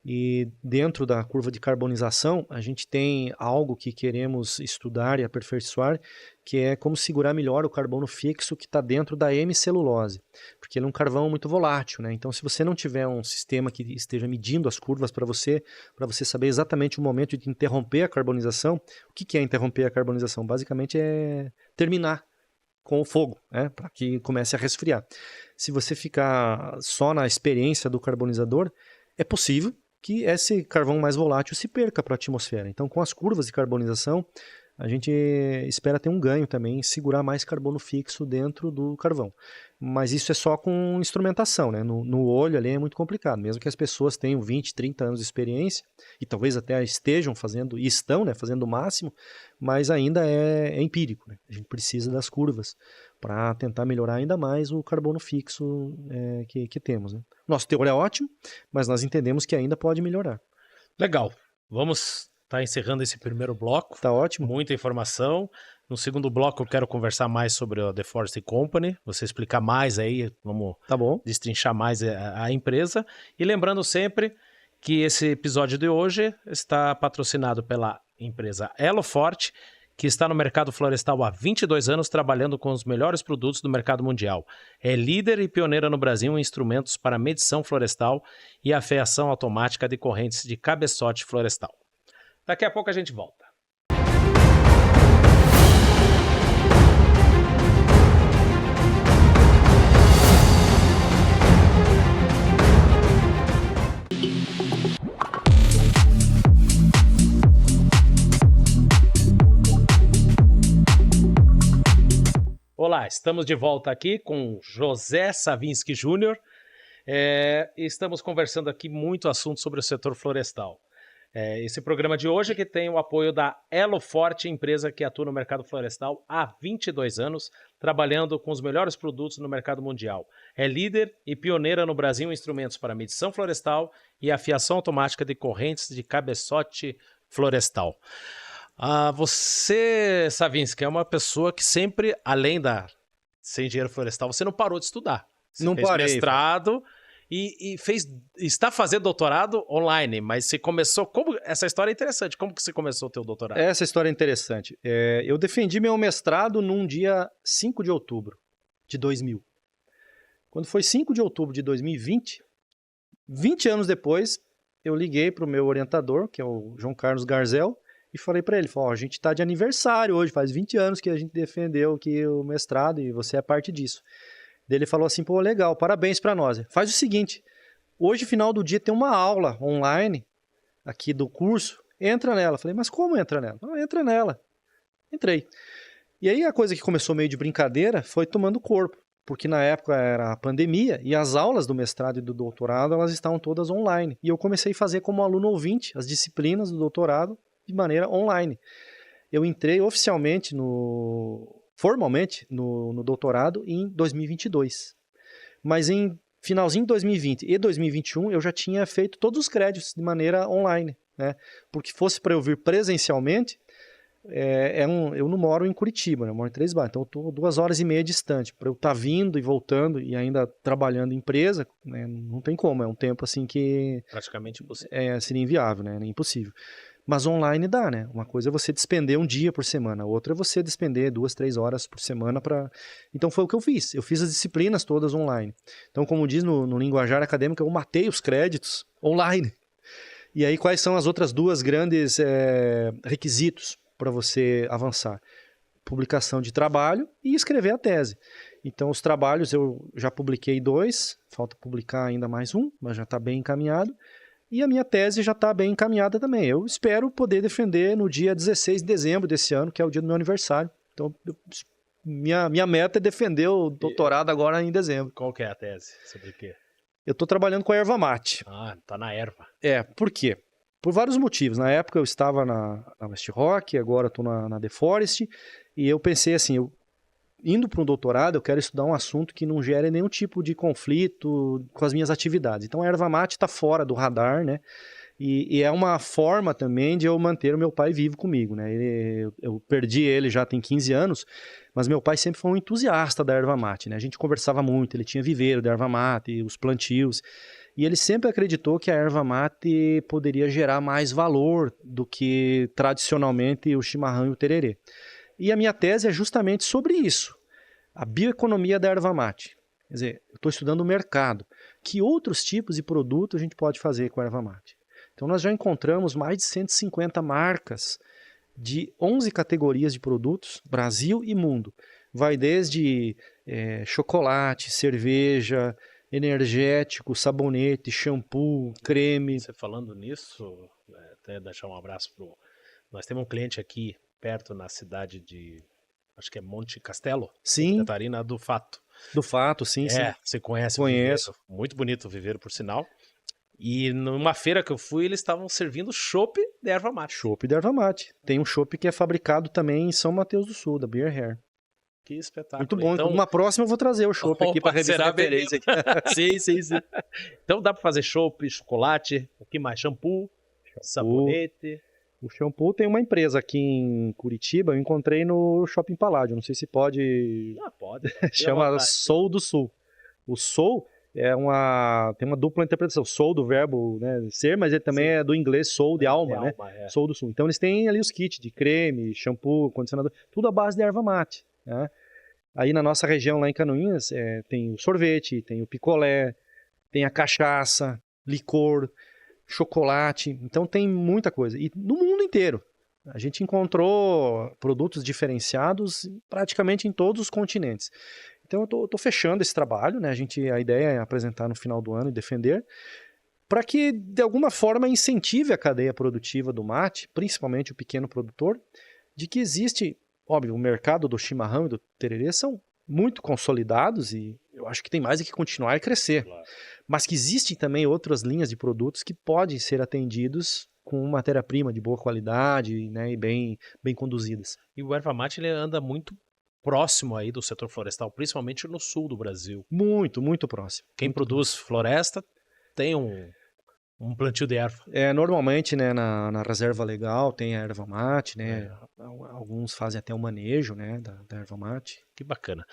E dentro da curva de carbonização, a gente tem algo que queremos estudar e aperfeiçoar, que é como segurar melhor o carbono fixo que está dentro da hemicelulose, porque ele é um carvão muito volátil, né? Então, se você não tiver um sistema que esteja medindo as curvas para você saber exatamente o momento de interromper a carbonização, o que é interromper a carbonização? Basicamente é terminar com o fogo, né? Para que comece a resfriar. Se você ficar só na experiência do carbonizador, é possível que esse carvão mais volátil se perca para a atmosfera. Então, com as curvas de carbonização, a gente espera ter um ganho também, segurar mais carbono fixo dentro do carvão. Mas isso é só com instrumentação, né? No olho ali é muito complicado, mesmo que as pessoas tenham 20, 30 anos de experiência, e talvez até estejam fazendo, e estão, né, fazendo o máximo, mas ainda é empírico, né? A gente precisa das curvas para tentar melhorar ainda mais o carbono fixo que temos, né? Nosso teor é ótimo, mas nós entendemos que ainda pode melhorar. Legal. Vamos estar encerrando esse primeiro bloco. Tá ótimo. Muita informação. No segundo bloco eu quero conversar mais sobre a The Forest Company, você explicar mais aí, vamos destrinchar mais a empresa. E lembrando sempre que esse episódio de hoje está patrocinado pela empresa Elo Forte, que está no mercado florestal há 22 anos, trabalhando com os melhores produtos do mercado mundial. É líder e pioneira no Brasil em instrumentos para medição florestal e afeação automática de correntes de cabeçote florestal. Daqui a pouco a gente volta. Olá, estamos de volta aqui com José Savinski Júnior e estamos conversando aqui muito assunto sobre o setor florestal. Esse programa de hoje que tem o apoio da Elo Forte, empresa que atua no mercado florestal há 22 anos, trabalhando com os melhores produtos no mercado mundial. É líder e pioneira no Brasil em instrumentos para medição florestal e afiação automática de correntes de cabeçote florestal. Você, Savinski, é uma pessoa que sempre, além de ser engenheiro florestal, você não parou de estudar. Você fez mestrado e está fazendo doutorado online, mas você começou... Essa história é interessante. Como que você começou o teu doutorado? Essa história é interessante. Eu defendi meu mestrado num dia 5 de outubro de 2000. Quando foi 5 de outubro de 2020, 20 anos depois, eu liguei para o meu orientador, que é o João Carlos Garzel, e falei para ele, a gente está de aniversário hoje, faz 20 anos que a gente defendeu aqui o mestrado e você é parte disso. Daí ele falou assim, legal, parabéns para nós. Faz o seguinte, hoje, final do dia, tem uma aula online aqui do curso, entra nela. Falei, mas como entra nela? Não, entra nela. Entrei. E aí a coisa que começou meio de brincadeira foi tomando corpo, porque na época era a pandemia e as aulas do mestrado e do doutorado, elas estavam todas online. E eu comecei a fazer como aluno ouvinte as disciplinas do doutorado de maneira online. Eu entrei formalmente no doutorado em 2022. Mas em finalzinho de 2020 e 2021 eu já tinha feito todos os créditos de maneira online, né? Porque fosse para eu vir presencialmente, eu não moro em Curitiba, né? Eu moro em Três Barras, então eu estou 2 horas e meia distante. Para eu estar vindo e voltando e ainda trabalhando em empresa, né? Não tem como, é um tempo assim que... Praticamente impossível. Seria inviável, né? Impossível. Mas online dá, né? Uma coisa é você despender um dia por semana, outra é você despender 2, 3 horas por semana para... Então foi o que eu fiz. Eu fiz as disciplinas todas online. Então, como diz no linguajar acadêmico, eu matei os créditos online. E aí, quais são as outras duas grandes requisitos para você avançar? Publicação de trabalho e escrever a tese. Então, os trabalhos eu já publiquei 2, falta publicar ainda mais um, mas já está bem encaminhado. E a minha tese já está bem encaminhada também. Eu espero poder defender no dia 16 de dezembro desse ano, que é o dia do meu aniversário. Então, minha meta é defender o doutorado agora em dezembro. Qual que é a tese? Sobre o quê? Eu estou trabalhando com a erva mate. Ah, tá na erva. Por quê? Por vários motivos. Na época eu estava na West Rock, agora estou na The Forest, e eu pensei assim, indo para um doutorado, eu quero estudar um assunto que não gere nenhum tipo de conflito com as minhas atividades. Então a erva mate está fora do radar, né? E é uma forma também de eu manter o meu pai vivo comigo, né? Eu perdi ele já tem 15 anos, mas meu pai sempre foi um entusiasta da erva mate, né? A gente conversava muito, ele tinha viveiro da erva mate, os plantios, e ele sempre acreditou que a erva mate poderia gerar mais valor do que tradicionalmente o chimarrão e o tererê. E a minha tese é justamente sobre isso, a bioeconomia da erva mate. Quer dizer, eu estou estudando o mercado. Que outros tipos de produto a gente pode fazer com a erva mate? Então nós já encontramos mais de 150 marcas de 11 categorias de produtos, Brasil e mundo. Vai desde chocolate, cerveja, energético, sabonete, shampoo, creme. Você falando nisso, até deixar um abraço pro... Nós temos um cliente aqui perto na cidade de, acho que é Monte Castelo, Sim. Catarina, do Fato. Do Fato, sim, sim. Você conhece Conheço. o viveiro, muito bonito o viveiro, por sinal. E numa feira que eu fui, eles estavam servindo chopp de erva mate. Chopp de erva mate. Tem um chopp que é fabricado também em São Mateus do Sul, da Beer Hair. Que espetáculo. Muito bom. Então, uma próxima eu vou trazer o chopp aqui para revisar a referência. Sim. Então dá para fazer chopp, chocolate, o que mais? Shampoo, sabonete. O shampoo tem uma empresa aqui em Curitiba, eu encontrei no Shopping Paládio. Não sei se pode... Ah, pode. Chama Soul do Sul. O Soul tem uma dupla interpretação. Soul do verbo, né, ser, mas ele também é do inglês soul, de alma, né? Soul do Sul. Então eles têm ali os kits de creme, shampoo, condicionador, tudo à base de erva mate, né? Aí na nossa região lá em Canoinhas tem o sorvete, tem o picolé, tem a cachaça, licor, chocolate, então tem muita coisa. E no mundo inteiro. A gente encontrou produtos diferenciados praticamente em todos os continentes. Então eu tô fechando esse trabalho, né? A ideia é apresentar no final do ano e defender, para que de alguma forma incentive a cadeia produtiva do mate, principalmente o pequeno produtor, de que existe, óbvio, o mercado do chimarrão e do tererê são muito consolidados e eu acho que tem mais é que continuar e crescer. Claro. Mas que existem também outras linhas de produtos que podem ser atendidos com matéria-prima de boa qualidade, né, e bem conduzidas. E o erva mate ele anda muito próximo aí do setor florestal, principalmente no sul do Brasil. Muito, muito próximo. Quem produz floresta tem um plantio de erva. Normalmente, né, na reserva legal tem a erva mate, né? Alguns fazem até o manejo, né, da erva mate. Que bacana.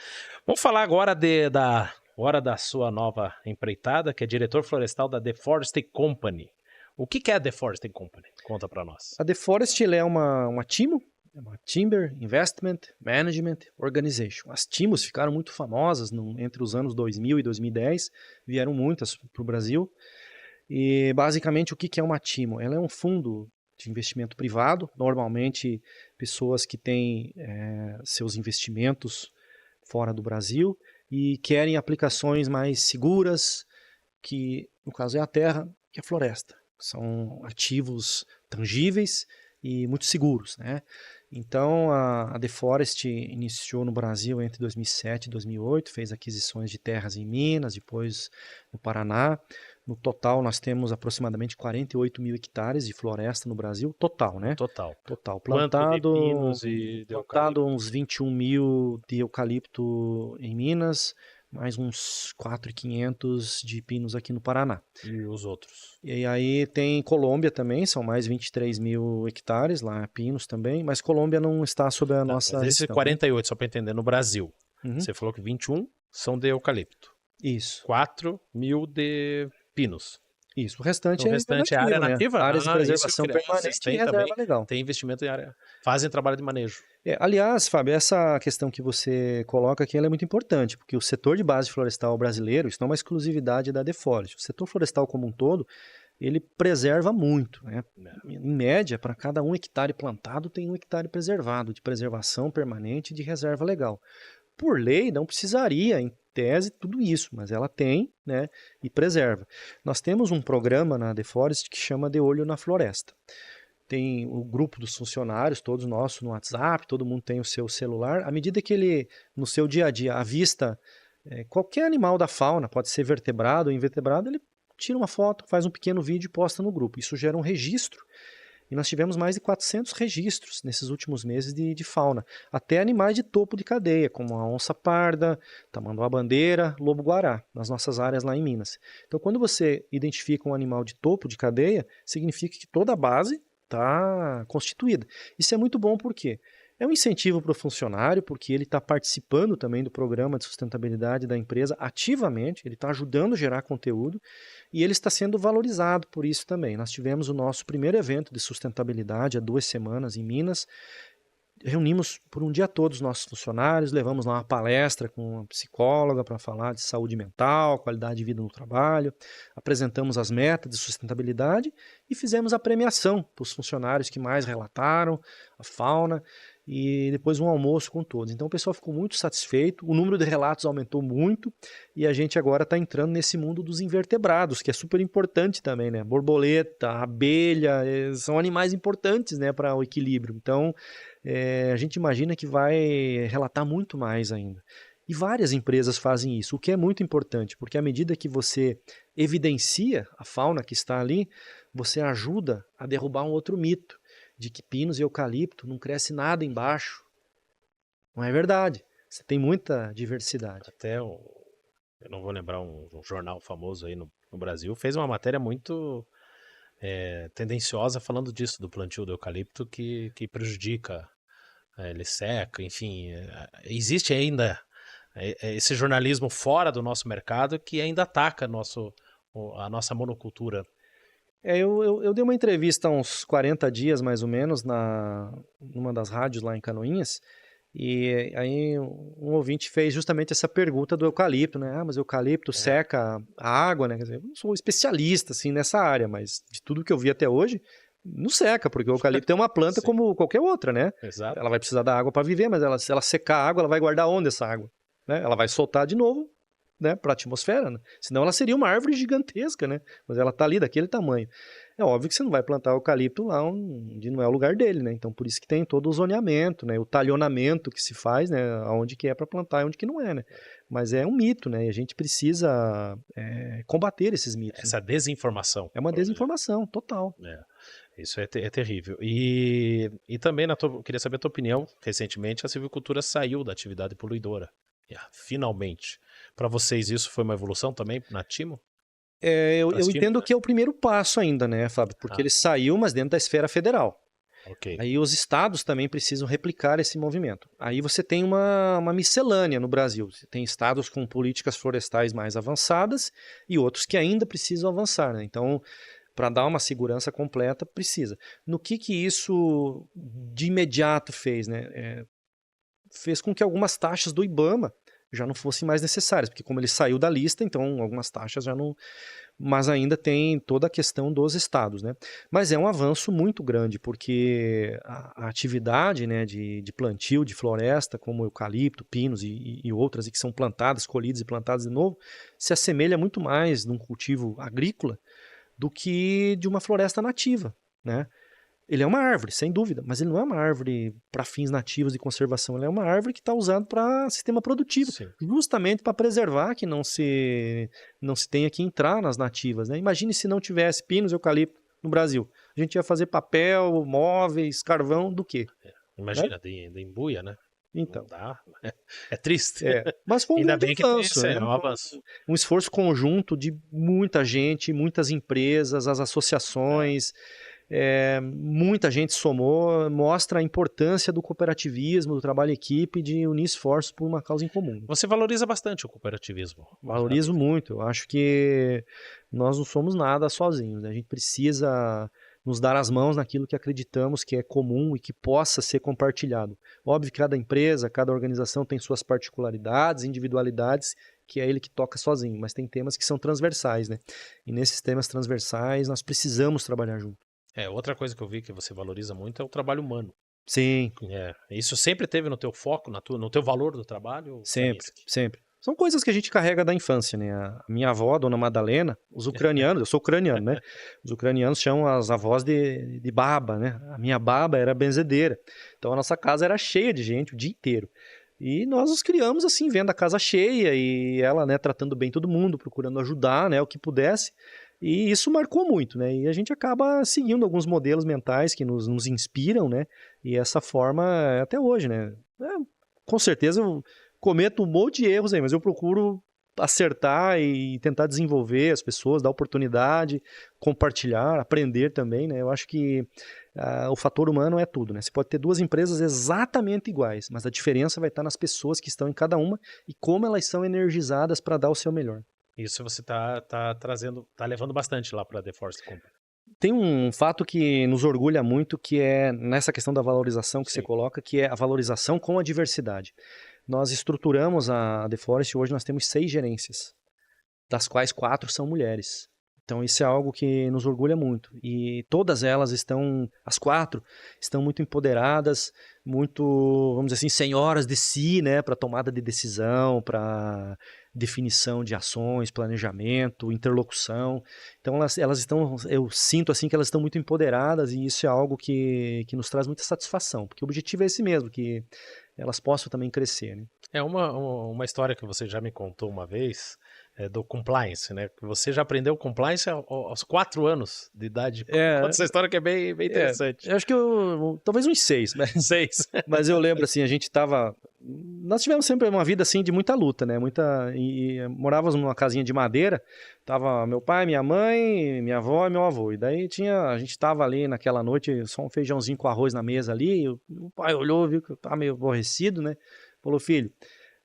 Vamos falar agora da sua nova empreitada, que é diretor florestal da The Forest Company. O que é a The Forest Company? Conta para nós. A The Forest é uma TIMO, uma Timber Investment Management Organization. As TIMOs ficaram muito famosas entre os anos 2000 e 2010, vieram muitas para o Brasil. E basicamente o que é uma TIMO? Ela é um fundo de investimento privado, normalmente pessoas que têm seus investimentos fora do Brasil e querem aplicações mais seguras, que no caso é a terra e a floresta. São ativos tangíveis e muito seguros, né? Então a The Forest iniciou no Brasil entre 2007 e 2008, fez aquisições de terras em Minas, depois no Paraná. No total, nós temos aproximadamente 48 mil hectares de floresta no Brasil, total, né? Total. Plantado, de pinos e de plantado uns 21 mil de eucalipto em Minas, mais uns 4.500 de pinos aqui no Paraná. E os outros? E aí tem Colômbia também, são mais 23 mil hectares lá, pinos também, mas Colômbia não está sob a nossa mas esse 48, só para entender, no Brasil. Você falou que 21 são de eucalipto. Isso. 4 mil de pinos. Isso, o restante O restante é área nativo, né? nativa? Áreas de Isso eu preservação queria. Vocês permanente e têm reserva também, legal. tem investimento em área. Fazem trabalho de manejo. Aliás, Fábio, essa questão que você coloca aqui ela é muito importante, porque o setor de base florestal brasileiro, isso não é uma exclusividade da Deforest. O setor florestal como um todo, ele preserva muito, né? Em média, para cada 1 hectare plantado, tem 1 hectare preservado, de preservação permanente e de reserva legal. Por lei, não precisaria, em tese, tudo isso, mas ela tem, né, e preserva. Nós temos um programa na Deforest que chama De Olho na Floresta. Tem o grupo dos funcionários, todos nossos no WhatsApp, todo mundo tem o seu celular. À medida que ele, no seu dia a dia, avista qualquer animal da fauna, pode ser vertebrado ou invertebrado, ele tira uma foto, faz um pequeno vídeo e posta no grupo. Isso gera um registro. E nós tivemos mais de 400 registros nesses últimos meses de fauna. Até animais de topo de cadeia, como a onça parda, tamanduá-bandeira, lobo-guará, nas nossas áreas lá em Minas. Então, quando você identifica um animal de topo de cadeia, significa que toda a base está constituída. Isso é muito bom porque é um incentivo para o funcionário, porque ele está participando também do programa de sustentabilidade da empresa ativamente, ele está ajudando a gerar conteúdo e ele está sendo valorizado por isso também. Nós tivemos o nosso primeiro evento de sustentabilidade há 2 semanas em Minas. Reunimos por um dia todos os nossos funcionários, levamos lá uma palestra com uma psicóloga para falar de saúde mental, qualidade de vida no trabalho, apresentamos as metas de sustentabilidade e fizemos a premiação para os funcionários que mais relataram, a fauna, e depois um almoço com todos. Então o pessoal ficou muito satisfeito, o número de relatos aumentou muito e a gente agora está entrando nesse mundo dos invertebrados, que é super importante também, né? Borboleta, abelha, são animais importantes, né, para o equilíbrio. Então a gente imagina que vai relatar muito mais ainda. E várias empresas fazem isso, o que é muito importante, porque à medida que você evidencia a fauna que está ali, você ajuda a derrubar um outro mito, de que pinos e eucalipto não cresce nada embaixo. Não é verdade. Você tem muita diversidade. Até, eu não vou lembrar, um jornal famoso aí no Brasil, fez uma matéria muito tendenciosa falando disso, do plantio do eucalipto que prejudica, ele seca, enfim. Existe ainda esse jornalismo fora do nosso mercado que ainda ataca a nossa monocultura. Eu dei uma entrevista há uns 40 dias, mais ou menos, numa das rádios lá em Canoinhas, e aí um ouvinte fez justamente essa pergunta do eucalipto, né? Ah, mas o eucalipto seca a água, né? Quer dizer, eu não sou especialista, assim, nessa área, mas de tudo que eu vi até hoje, não seca, porque o eucalipto é uma planta como qualquer outra, né? Exato. Ela vai precisar da água para viver, mas se ela secar a água, ela vai guardar onde essa água? Né? Ela vai soltar de novo, né, para a atmosfera, né? Senão ela seria uma árvore gigantesca, né? Mas ela está ali daquele tamanho. É óbvio que você não vai plantar eucalipto lá onde não é o lugar dele, né? Então por isso que tem todo o zoneamento, né? O talhonamento que se faz, né? Aonde que é para plantar e onde que não é, né? Mas é um mito, né? E a gente precisa combater esses mitos. Essa desinformação. É uma desinformação total. Isso é terrível. E também, eu queria saber a tua opinião. Recentemente, a silvicultura saiu da atividade poluidora. Finalmente. Para vocês, isso foi uma evolução também na Timo? Eu entendo que é o primeiro passo ainda, né, Fábio? Porque ele saiu, mas dentro da esfera federal. Okay. Aí os estados também precisam replicar esse movimento. Aí você tem uma miscelânea no Brasil. Você tem estados com políticas florestais mais avançadas e outros que ainda precisam avançar, né? Então, para dar uma segurança completa, precisa. No que isso de imediato fez, né? Fez com que algumas taxas do IBAMA já não fossem mais necessárias, porque como ele saiu da lista, então algumas taxas já não... Mas ainda tem toda a questão dos estados, né? Mas é um avanço muito grande, porque a atividade, né, de plantio de floresta, como eucalipto, pinos e outras, e que são plantadas, colhidas e plantadas de novo, se assemelha muito mais num cultivo agrícola do que de uma floresta nativa, né? Ele é uma árvore, sem dúvida, mas ele não é uma árvore para fins nativos de conservação, ele é uma árvore que está usada para sistema produtivo, Sim. Justamente para preservar que não se tenha que entrar nas nativas, né? Imagine se não tivesse pinos e eucalipto no Brasil. A gente ia fazer papel, móveis, carvão, do quê? Imagina, de embuia, né? Então. Não dá. É triste. Mas foi um Ainda grande bem avanço, que né? é um avanço. Um esforço conjunto de muita gente, muitas empresas, as associações. muita gente somou, mostra a importância do cooperativismo, do trabalho em equipe, de unir esforços por uma causa em comum. Você valoriza bastante o cooperativismo. Valorizo muito. Eu acho que nós não somos nada sozinhos, né? A gente precisa nos dar as mãos naquilo que acreditamos que é comum e que possa ser compartilhado. Óbvio que cada empresa, cada organização tem suas particularidades, individualidades, que é ele que toca sozinho, mas tem temas que são transversais, né? E nesses temas transversais nós precisamos trabalhar junto. Outra coisa que eu vi que você valoriza muito é o trabalho humano. Sim. Isso sempre teve no teu foco, no teu valor do trabalho? Sempre, sempre. São coisas que a gente carrega da infância, né? A minha avó, Dona Madalena, os ucranianos, eu sou ucraniano, né? Os ucranianos chamam as avós de baba, né? A minha baba era benzedeira. Então a nossa casa era cheia de gente o dia inteiro. E nós os criamos assim, vendo a casa cheia e ela, né, tratando bem todo mundo, procurando ajudar, né, o que pudesse. E isso marcou muito, né? E a gente acaba seguindo alguns modelos mentais que nos inspiram, né? E essa forma até hoje, né? Com certeza eu cometo um monte de erros aí, mas eu procuro acertar e tentar desenvolver as pessoas, dar oportunidade, compartilhar, aprender também, né? Eu acho que o fator humano é tudo, né? Você pode ter duas empresas exatamente iguais, mas a diferença vai estar nas pessoas que estão em cada uma e como elas são energizadas para dar o seu melhor. Isso você tá trazendo, tá levando bastante lá para The Forest Company. Tem um fato que nos orgulha muito, que é nessa questão da valorização que você coloca, que é a valorização com a diversidade. Nós estruturamos a The Forest, hoje nós temos 6 gerências, das quais 4 são mulheres. Então isso é algo que nos orgulha muito. E todas elas as 4, estão muito empoderadas, muito, vamos dizer assim, senhoras de si, né, para tomada de decisão, para definição de ações, planejamento, interlocução. Então elas estão, eu sinto assim que elas estão muito empoderadas e isso é algo que nos traz muita satisfação, porque o objetivo é esse mesmo, que elas possam também crescer, né? É uma história que você já me contou uma vez, do compliance, né? Você já aprendeu compliance aos 4 anos de idade. Conta essa história que é bem interessante. Eu acho que talvez uns 6, né? 6. Mas eu lembro assim, nós tivemos sempre uma vida assim de muita luta, né? Morávamos numa casinha de madeira, tava meu pai, minha mãe, minha avó e meu avô. E daí a gente tava ali naquela noite, só um feijãozinho com arroz na mesa ali, e o pai olhou, viu que eu tava meio aborrecido, né? Falou: filho,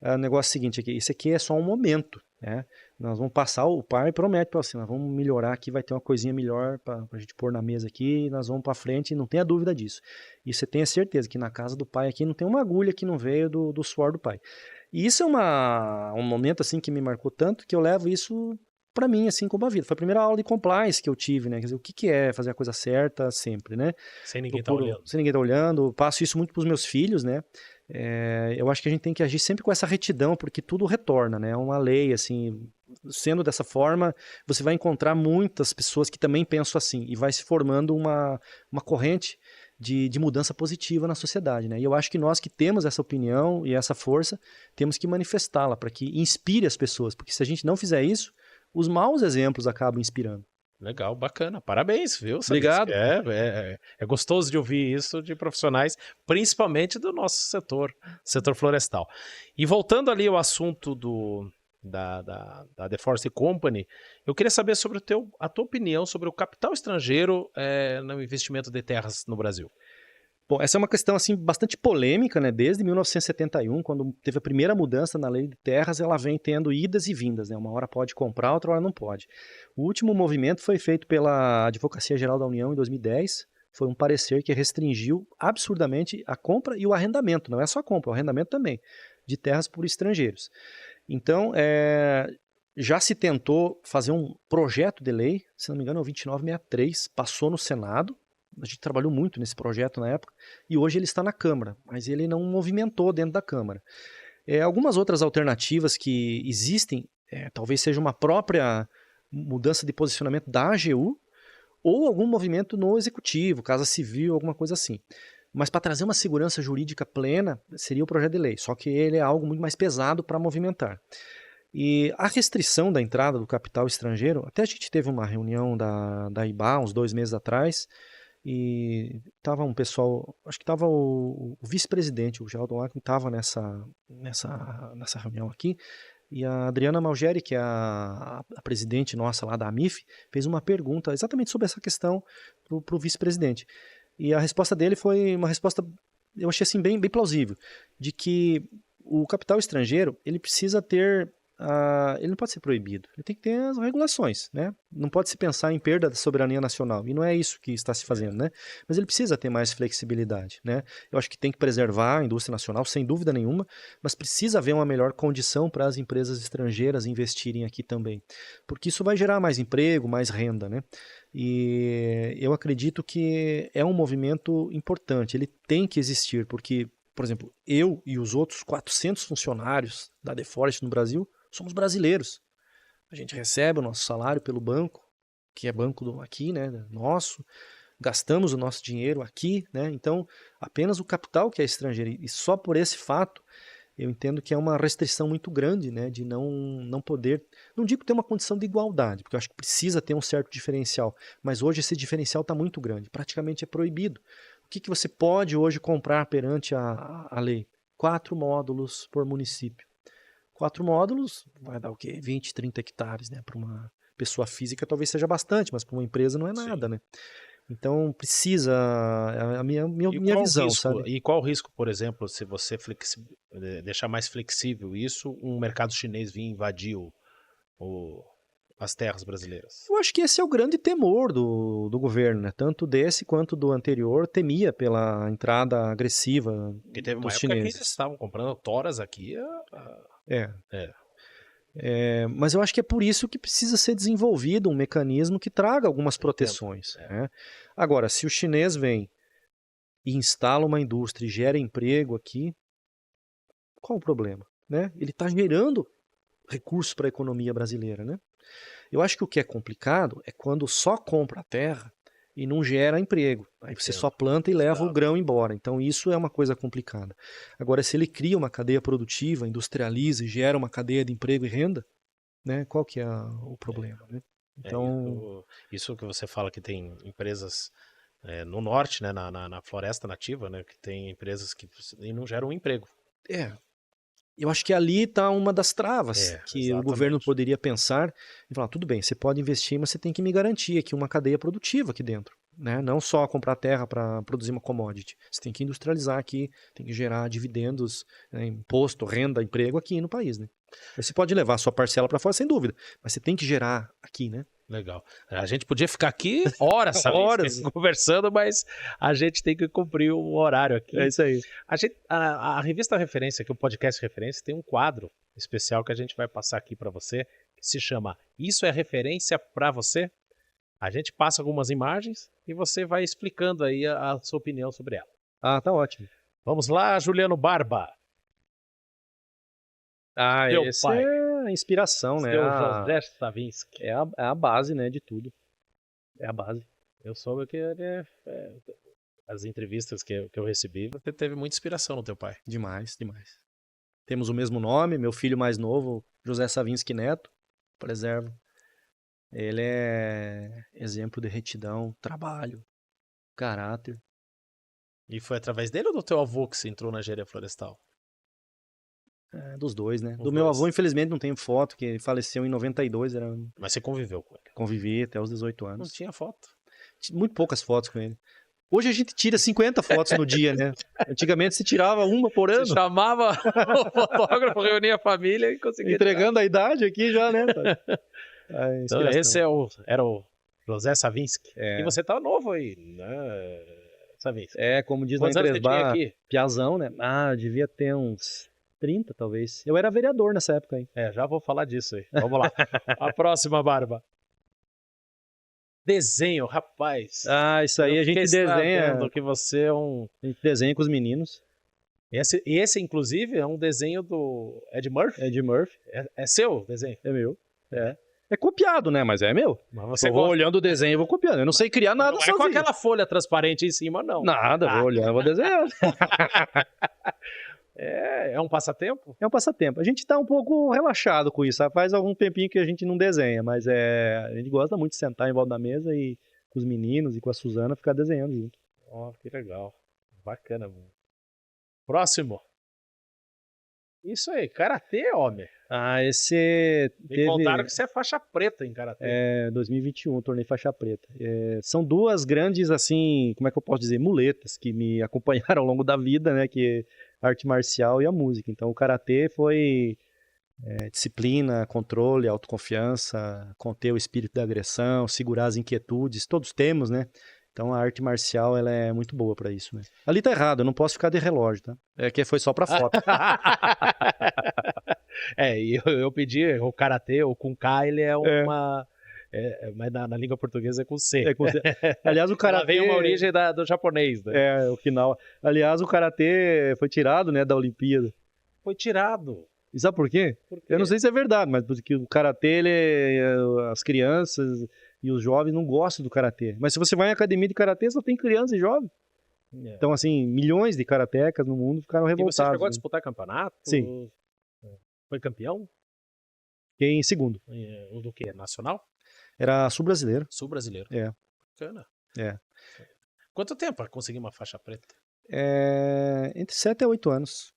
o negócio é o seguinte aqui, isso aqui é só um momento, né? Nós vamos passar, o pai promete para você, nós vamos melhorar aqui, vai ter uma coisinha melhor para a gente pôr na mesa aqui, e nós vamos para frente, não tenha dúvida disso. E você tenha certeza que na casa do pai aqui não tem uma agulha que não veio do suor do pai. E isso é um momento assim que me marcou tanto que eu levo isso para mim assim como a vida. Foi a primeira aula de compliance que eu tive, né? Quer dizer, o que é fazer a coisa certa sempre, né? Sem ninguém estar olhando. Sem ninguém estar olhando. Passo isso muito para os meus filhos, né? Eu acho que a gente tem que agir sempre com essa retidão, porque tudo retorna, né? É uma lei, assim. Sendo dessa forma, você vai encontrar muitas pessoas que também pensam assim, e vai se formando uma corrente de mudança positiva na sociedade, né? E eu acho que nós que temos essa opinião e essa força, temos que manifestá-la para que inspire as pessoas, porque se a gente não fizer isso, os maus exemplos acabam inspirando. Legal, bacana. Parabéns, viu? Obrigado. É gostoso de ouvir isso de profissionais, principalmente do nosso setor florestal. E voltando ali ao assunto da The Forest Company, eu queria saber sobre a tua opinião sobre o capital estrangeiro no investimento de terras no Brasil. Bom, essa é uma questão assim bastante polêmica, né? Desde 1971, quando teve a primeira mudança na lei de terras, ela vem tendo idas e vindas, né? Uma hora pode comprar, outra hora não pode. O último movimento foi feito pela Advocacia Geral da União em 2010. Foi um parecer que restringiu absurdamente a compra e o arrendamento. Não é só a compra, o arrendamento também, de terras por estrangeiros. Então, já se tentou fazer um projeto de lei, se não me engano é o 2963, passou no Senado. A gente trabalhou muito nesse projeto na época e hoje ele está na Câmara, mas ele não movimentou dentro da Câmara. Algumas outras alternativas que existem, talvez seja uma própria mudança de posicionamento da AGU ou algum movimento no Executivo, Casa Civil, alguma coisa assim. Mas para trazer uma segurança jurídica plena seria o projeto de lei, só que ele é algo muito mais pesado para movimentar. E a restrição da entrada do capital estrangeiro, até a gente teve uma reunião da IBA uns 2 meses atrás, e estava um pessoal, acho que estava o vice-presidente, o Geraldo Alckmin, estava nessa reunião aqui, E a Adriana Malgeri, que é a presidente nossa lá da AMIF, fez uma pergunta exatamente sobre essa questão para o vice-presidente. E a resposta dele foi uma resposta, eu achei assim bem plausível, de que o capital estrangeiro, ele precisa ter, ele não pode ser proibido, ele tem que ter as regulações, né? Não pode se pensar em perda da soberania nacional, e não é isso que está se fazendo, né? Mas ele precisa ter mais flexibilidade, né? Eu acho que tem que preservar a indústria nacional, sem dúvida nenhuma, mas precisa haver uma melhor condição para as empresas estrangeiras investirem aqui também, porque isso vai gerar mais emprego, mais renda, né? E eu acredito que é um movimento importante, ele tem que existir, porque, por exemplo, eu e os outros 400 funcionários da The Forest no Brasil somos brasileiros. A gente recebe o nosso salário pelo banco, que é banco aqui, né, nosso, gastamos o nosso dinheiro aqui, né, então apenas o capital que é estrangeiro, e só por esse fato eu entendo que é uma restrição muito grande, né, de não poder, não digo ter uma condição de igualdade, porque eu acho que precisa ter um certo diferencial, mas hoje esse diferencial está muito grande, praticamente é proibido. O que você pode hoje comprar perante a lei? 4 módulos por município. 4 módulos vai dar o quê? 20, 30 hectares, né? Para uma pessoa física talvez seja bastante, mas para uma empresa não é nada, Sim. né? Então precisa, a minha visão, sabe? E qual o risco, por exemplo, se você deixar mais flexível isso, um mercado chinês vir invadir as terras brasileiras? Eu acho que esse é o grande temor do governo, né? Tanto desse quanto do anterior temia pela entrada agressiva Porque teve uma dos época que eles chineses. estavam comprando toras aqui. É. É. Mas eu acho que é por isso que precisa ser desenvolvido um mecanismo que traga algumas proteções. É. Né? Agora, se o chinês vem e instala uma indústria e gera emprego aqui, qual o problema? Né? Ele está gerando recursos para a economia brasileira. Né? Eu acho que o que é complicado é quando só compra a terra e não gera emprego. Aí você só planta e leva o grão embora. Então isso é uma coisa complicada. Agora, se ele cria uma cadeia produtiva, industrializa e gera uma cadeia de emprego e renda, né, qual que é o problema? Né? Então, isso que você fala que tem empresas no norte, né, na floresta nativa, né, que tem empresas que não geram emprego. Eu acho que ali está uma das travas que exatamente. o governo poderia pensar e falar, tudo bem, você pode investir, mas você tem que me garantir aqui uma cadeia produtiva aqui dentro. Né? Não só comprar terra para produzir uma commodity. Você tem que industrializar aqui, tem que gerar dividendos, né, imposto, renda, emprego aqui no país. Né? Você pode levar a sua parcela para fora, sem dúvida, mas você tem que gerar aqui, né? Legal. A gente podia ficar aqui horas, horas conversando, mas a gente tem que cumprir o horário aqui. É isso aí. A revista Referência, que é o podcast Referência, tem um quadro especial que a gente vai passar aqui para você, que se chama Isso é Referência para Você? A gente passa algumas imagens e você vai explicando aí a sua opinião sobre ela. Ah, tá ótimo. Vamos lá, Juliano Barba. Esse pai. É a inspiração, né? Seu José Savinski. É a base, né, de tudo. É a base. Eu soube que as entrevistas que eu recebi, você teve muita inspiração no teu pai. Demais, demais. Temos o mesmo nome, meu filho mais novo, José Savinski Neto, preservo. Ele é exemplo de retidão, trabalho, caráter. E foi através dele ou do teu avô que você entrou na engenharia florestal? Dos dois, né? Do meu avô, infelizmente, não tenho foto, que ele faleceu em 92. Mas você conviveu com ele? Convivi até os 18 anos. Não tinha foto? Muito poucas fotos com ele. Hoje a gente tira 50 fotos no dia, né? Antigamente se tirava uma por ano. Você chamava o fotógrafo, reunia a família e conseguia entregando tirar. A idade aqui já, né? Então esse era o José Savinski. É. E você tá novo aí, né, Savinski? Como diz Quantos na anos você tinha aqui? Piazão, né? Devia ter uns 30, talvez. Eu era vereador nessa época aí. Já vou falar disso aí. Vamos lá. A próxima, Barba. Desenho, rapaz. Isso aí a gente desenha. Que você é A gente desenha com os meninos. Esse, inclusive, é um desenho do Ed Murphy? Ed Murphy. É seu o desenho? É meu. É copiado, né? Mas é meu. Mas você vou olhando o desenho e vou copiando. Eu não sei criar nada sozinho. Não é com aquela folha transparente em cima, não. Nada, vou olhando, vou desenhando. É um passatempo? É um passatempo. A gente tá um pouco relaxado com isso, sabe? Faz algum tempinho que a gente não desenha, mas a gente gosta muito de sentar em volta da mesa e com os meninos e com a Suzana ficar desenhando junto. Que legal. Bacana. Próximo. Isso aí, karatê, homem. Ah, esse Me contaram que você é faixa preta em karatê. 2021, tornei faixa preta. São duas grandes, assim, como é que eu posso dizer, muletas que me acompanharam ao longo da vida, né, que é a arte marcial e a música. Então o karatê foi disciplina, controle, autoconfiança, conter o espírito da agressão, segurar as inquietudes, todos temos, né? Então a arte marcial ela é muito boa pra isso, né? Ali tá errado, eu não posso ficar de relógio, tá? É que foi só pra foto. E eu pedi o karatê, o Kunkai, ele é uma... mas na língua portuguesa é com C. Aliás, o karatê... Ela vem uma origem do japonês, né? O final. Aliás, o karatê foi tirado, né, da Olimpíada. Foi tirado. E sabe por quê? Eu não sei se é verdade, mas porque o karatê, as crianças e os jovens não gostam do karatê. Mas se você vai em academia de karatê, só tem criança e jovem. Então, assim, milhões de karatecas no mundo ficaram revoltados. E você chegou a disputar campeonato? Sim. Foi campeão? Fiquei em segundo. Do quê? Nacional? Era sul-brasileiro. Sul-brasileiro. Bacana. Quanto tempo para conseguir uma faixa preta? Entre 7 a 8 anos.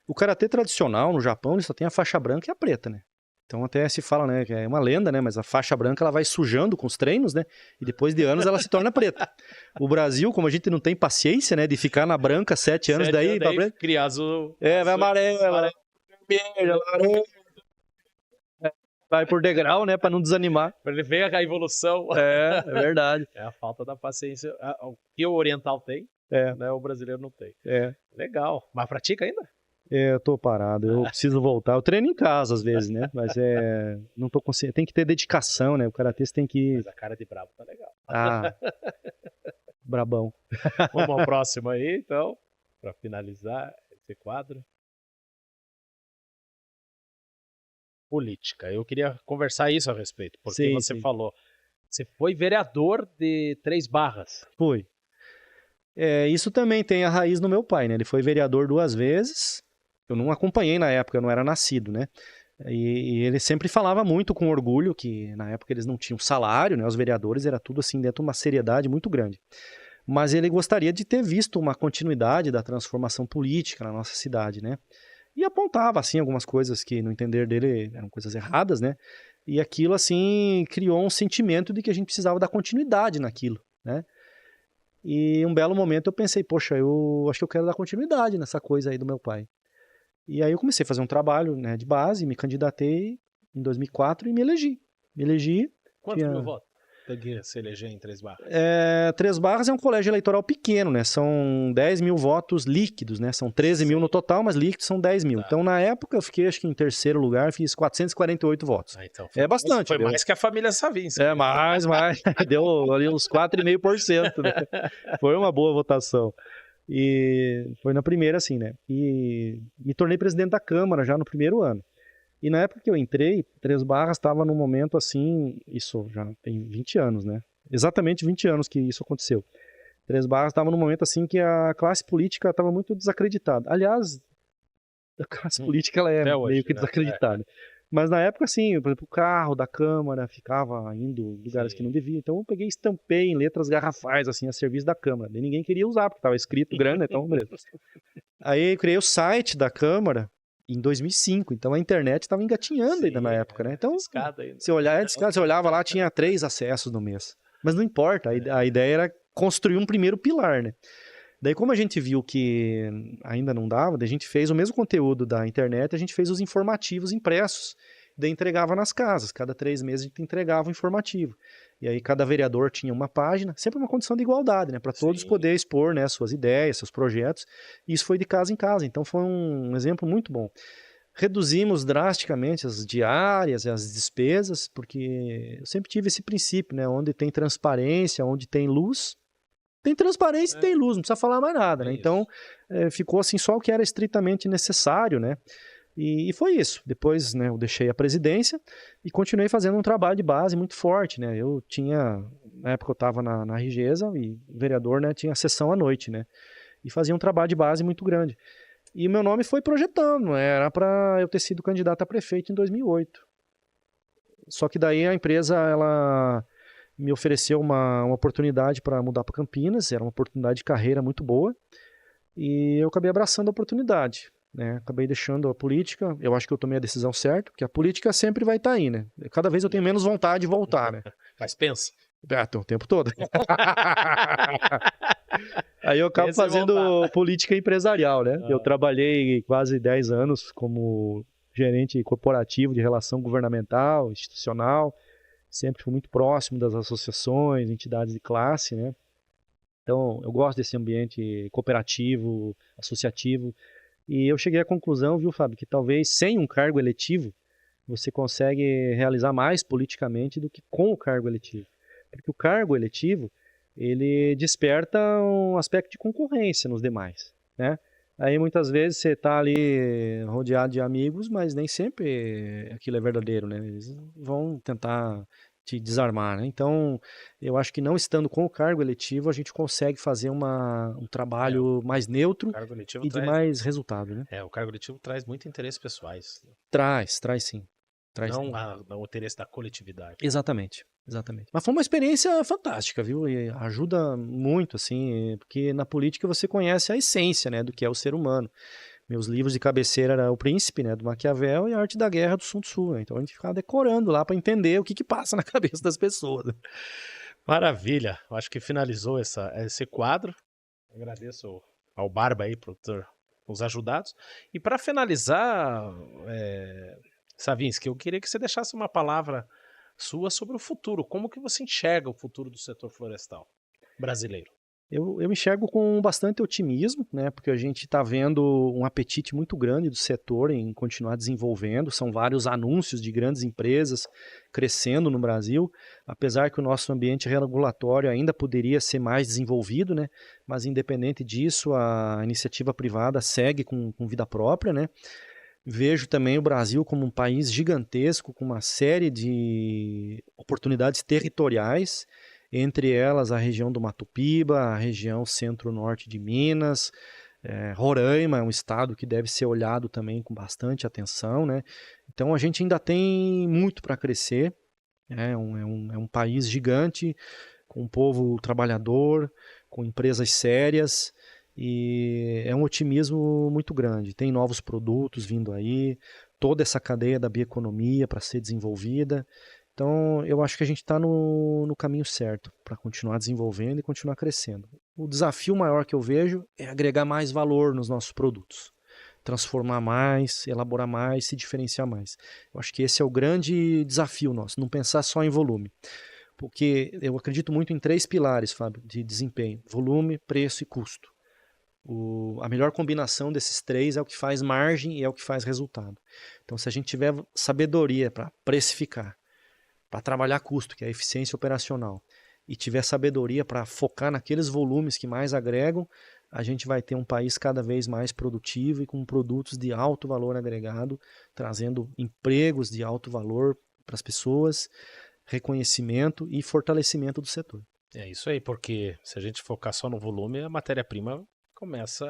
O karatê tradicional no Japão, ele só tem a faixa branca e a preta, né? Então até se fala, né, que é uma lenda, né, mas a faixa branca ela vai sujando com os treinos, né, e depois de anos ela se torna preta. O Brasil, como a gente não tem paciência, né, de ficar na branca 7 anos, daí cria azul. Vai amarela, vermelha, laranja. Vai por degrau, né, para não desanimar. Para ele ver a evolução. É verdade. É a falta da paciência. O que o oriental tem, né, o brasileiro não tem. Legal. Mas pratica ainda? Eu tô parado, eu preciso voltar. Eu treino em casa às vezes, né? Mas não tô conseguindo. Tem que ter dedicação, né? O karatê tem que. Mas a cara de brabo tá legal. Brabão. Vamos ao próximo aí, então, para finalizar esse quadro. Política. Eu queria conversar isso a respeito, porque você falou. Você foi vereador de Três Barras. Foi. Isso também tem a raiz no meu pai, né? Ele foi vereador 2 vezes. Eu não acompanhei na época, eu não era nascido, né? E ele sempre falava muito com orgulho que na época eles não tinham salário, né? Os vereadores era tudo assim dentro de uma seriedade muito grande. Mas ele gostaria de ter visto uma continuidade da transformação política na nossa cidade, né? E apontava assim algumas coisas que no entender dele eram coisas erradas, né? E aquilo assim criou um sentimento de que a gente precisava dar continuidade naquilo, né? E um belo momento eu pensei, poxa, eu acho que eu quero dar continuidade nessa coisa aí do meu pai. E aí eu comecei a fazer um trabalho, né, de base, me candidatei em 2004 e me elegi. Quantos mil votos? Peguei se eleger em Três Barras. Três Barras é um colégio eleitoral pequeno, né? São 10 mil votos líquidos, né? São 13 mil no total, mas líquidos são 10 mil. Então, na época, eu fiquei, acho que em terceiro lugar, fiz 448 votos. Então bastante. Foi mais que a família Savinski. Mais. Deu ali uns 4,5%, né? Foi uma boa votação. E foi na primeira, assim, né? E me tornei presidente da Câmara já no primeiro ano. E na época que eu entrei, Três Barras estava num momento assim, isso já tem 20 anos, né? Exatamente 20 anos que isso aconteceu. Três Barras estava num momento assim que a classe política estava muito desacreditada. Aliás, a classe política ela é hoje, meio que né? desacreditada. Mas na época, assim, por exemplo, o carro da Câmara ficava indo em lugares que não devia. Então eu peguei e estampei em letras garrafais, assim, a serviço da Câmara. E ninguém queria usar, porque estava escrito grande, então beleza. Aí eu criei o site da Câmara em 2005, então a internet estava engatinhando ainda na época, né? Então, se você olhava lá, tinha 3 acessos no mês. Mas não importa, a ideia era construir um primeiro pilar, né? Daí, como a gente viu que ainda não dava, daí a gente fez o mesmo conteúdo da internet, a gente fez os informativos impressos, daí entregava nas casas, cada 3 meses a gente entregava o informativo. E aí cada vereador tinha uma página, sempre uma condição de igualdade, né, para todos poderem expor, né, suas ideias, seus projetos, e isso foi de casa em casa, então foi um exemplo muito bom. Reduzimos drasticamente as diárias e as despesas, porque eu sempre tive esse princípio, né, onde tem transparência, onde tem luz, tem transparência e tem luz, não precisa falar mais nada, né? Então, ficou assim só o que era estritamente necessário, né? E foi isso. Depois, né, eu deixei a presidência e continuei fazendo um trabalho de base muito forte, né? Eu tinha, na época eu estava na Rigesa e o vereador, né, tinha sessão à noite, né? E fazia um trabalho de base muito grande. E o meu nome foi projetando, né? Era para eu ter sido candidato a prefeito em 2008. Só que daí a empresa, ela me ofereceu uma oportunidade para mudar para Campinas, era uma oportunidade de carreira muito boa, e eu acabei abraçando a oportunidade. né? Acabei deixando a política. Eu acho que eu tomei a decisão certa, porque a política sempre vai estar aí, né? Cada vez eu tenho menos vontade de voltar, né? Mas pensa. Tem o tempo todo. Aí eu acabo Pensa em fazendo voltar. política empresarial, né? Eu trabalhei quase 10 anos como gerente corporativo de relação governamental, institucional. Sempre fui muito próximo das associações, entidades de classe, né? Então, eu gosto desse ambiente cooperativo, associativo. E eu cheguei à conclusão, viu, Fábio, que talvez sem um cargo eletivo, você consegue realizar mais politicamente do que com o cargo eletivo. Porque o cargo eletivo, ele desperta um aspecto de concorrência nos demais, né? Aí muitas vezes você está ali rodeado de amigos, mas nem sempre aquilo é verdadeiro, né? Eles vão tentar te desarmar, né? Então, eu acho que não estando com o cargo eletivo, a gente consegue fazer um trabalho mais O neutro cargo eletivo e de traz. mais resultado, né? O cargo eletivo traz muito interesses pessoais. Traz sim. Traz sim. Não o interesse da coletividade. Exatamente. Mas foi uma experiência fantástica, viu? E ajuda muito, assim, porque na política você conhece a essência, né, do que é o ser humano. Meus livros de cabeceira era O Príncipe, né, do Maquiavel, e A Arte da Guerra, do Sun Tzu, né? Então a gente ficava decorando lá para entender o que passa na cabeça das pessoas. Maravilha. Eu acho que finalizou esse quadro. Agradeço ao Barba aí por ter nos ajudado. E para finalizar, Savinski, eu queria que você deixasse uma palavra sua sobre o futuro. Como que você enxerga o futuro do setor florestal brasileiro? Eu enxergo com bastante otimismo, né, porque a gente está vendo um apetite muito grande do setor em continuar desenvolvendo. São vários anúncios de grandes empresas crescendo no Brasil, apesar que o nosso ambiente regulatório ainda poderia ser mais desenvolvido, né, mas independente disso, a iniciativa privada segue com vida própria, né. Vejo também o Brasil como um país gigantesco, com uma série de oportunidades territoriais, entre elas a região do Mato Piba, a região centro-norte de Minas, Roraima é um estado que deve ser olhado também com bastante atenção, né? Então a gente ainda tem muito para crescer, é um país gigante, com um povo trabalhador, com empresas sérias, e é um otimismo muito grande. Tem novos produtos vindo aí, toda essa cadeia da bioeconomia para ser desenvolvida. Então, eu acho que a gente está no caminho certo para continuar desenvolvendo e continuar crescendo. O desafio maior que eu vejo é agregar mais valor nos nossos produtos, transformar mais, elaborar mais, se diferenciar mais. Eu acho que esse é o grande desafio nosso, não pensar só em volume. Porque eu acredito muito em 3 pilares, Fábio, de desempenho: volume, preço e custo. A melhor combinação desses 3 é o que faz margem e é o que faz resultado. Então, se a gente tiver sabedoria para precificar, para trabalhar custo, que é a eficiência operacional, e tiver sabedoria para focar naqueles volumes que mais agregam, a gente vai ter um país cada vez mais produtivo e com produtos de alto valor agregado, trazendo empregos de alto valor para as pessoas, reconhecimento e fortalecimento do setor. É isso aí, porque se a gente focar só no volume, a matéria-prima começa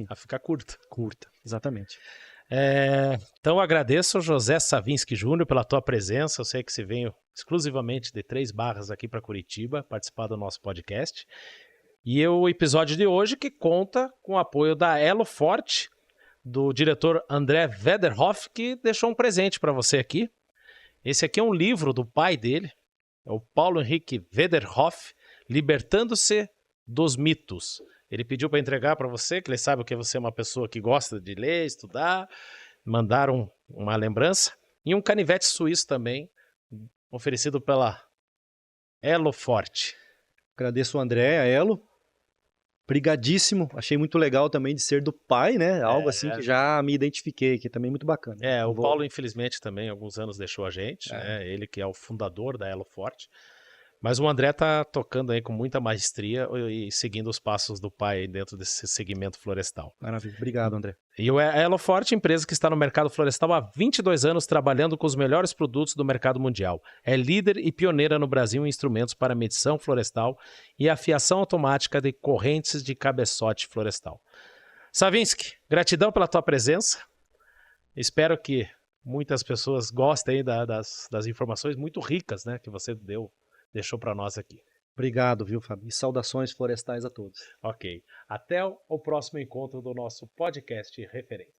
a ficar curta. Exatamente. Então eu agradeço ao José Savinski Júnior pela tua presença. Eu sei que você veio exclusivamente de 3 Barras aqui para Curitiba participar do nosso podcast. E o episódio de hoje que conta com o apoio da Elo Forte, do diretor André Wederhoff, que deixou um presente para você aqui. Esse aqui é um livro do pai dele, é o Paulo Henrique Wederhoff, Libertando-se dos Mitos. Ele pediu para entregar para você, que ele sabe que você é uma pessoa que gosta de ler, estudar, mandaram uma lembrança. E um canivete suíço também, oferecido pela Elo Forte. Agradeço o André, a Elo. Brigadíssimo. Achei muito legal também de ser do pai, né? Algo assim que já me identifiquei, que é também muito bacana. O Paulo, infelizmente, também alguns anos deixou a gente, né? Ele que é o fundador da Elo Forte. Mas o André tá tocando aí com muita maestria e seguindo os passos do pai dentro desse segmento florestal. Maravilha. Obrigado, André. E a Elo Forte, empresa que está no mercado florestal há 22 anos, trabalhando com os melhores produtos do mercado mundial. É líder e pioneira no Brasil em instrumentos para medição florestal e afiação automática de correntes de cabeçote florestal. Savinski, gratidão pela tua presença. Espero que muitas pessoas gostem das informações muito ricas, né, que você deixou para nós aqui. Obrigado, viu, Fábio? E saudações florestais a todos. Ok. Até o próximo encontro do nosso podcast Referência.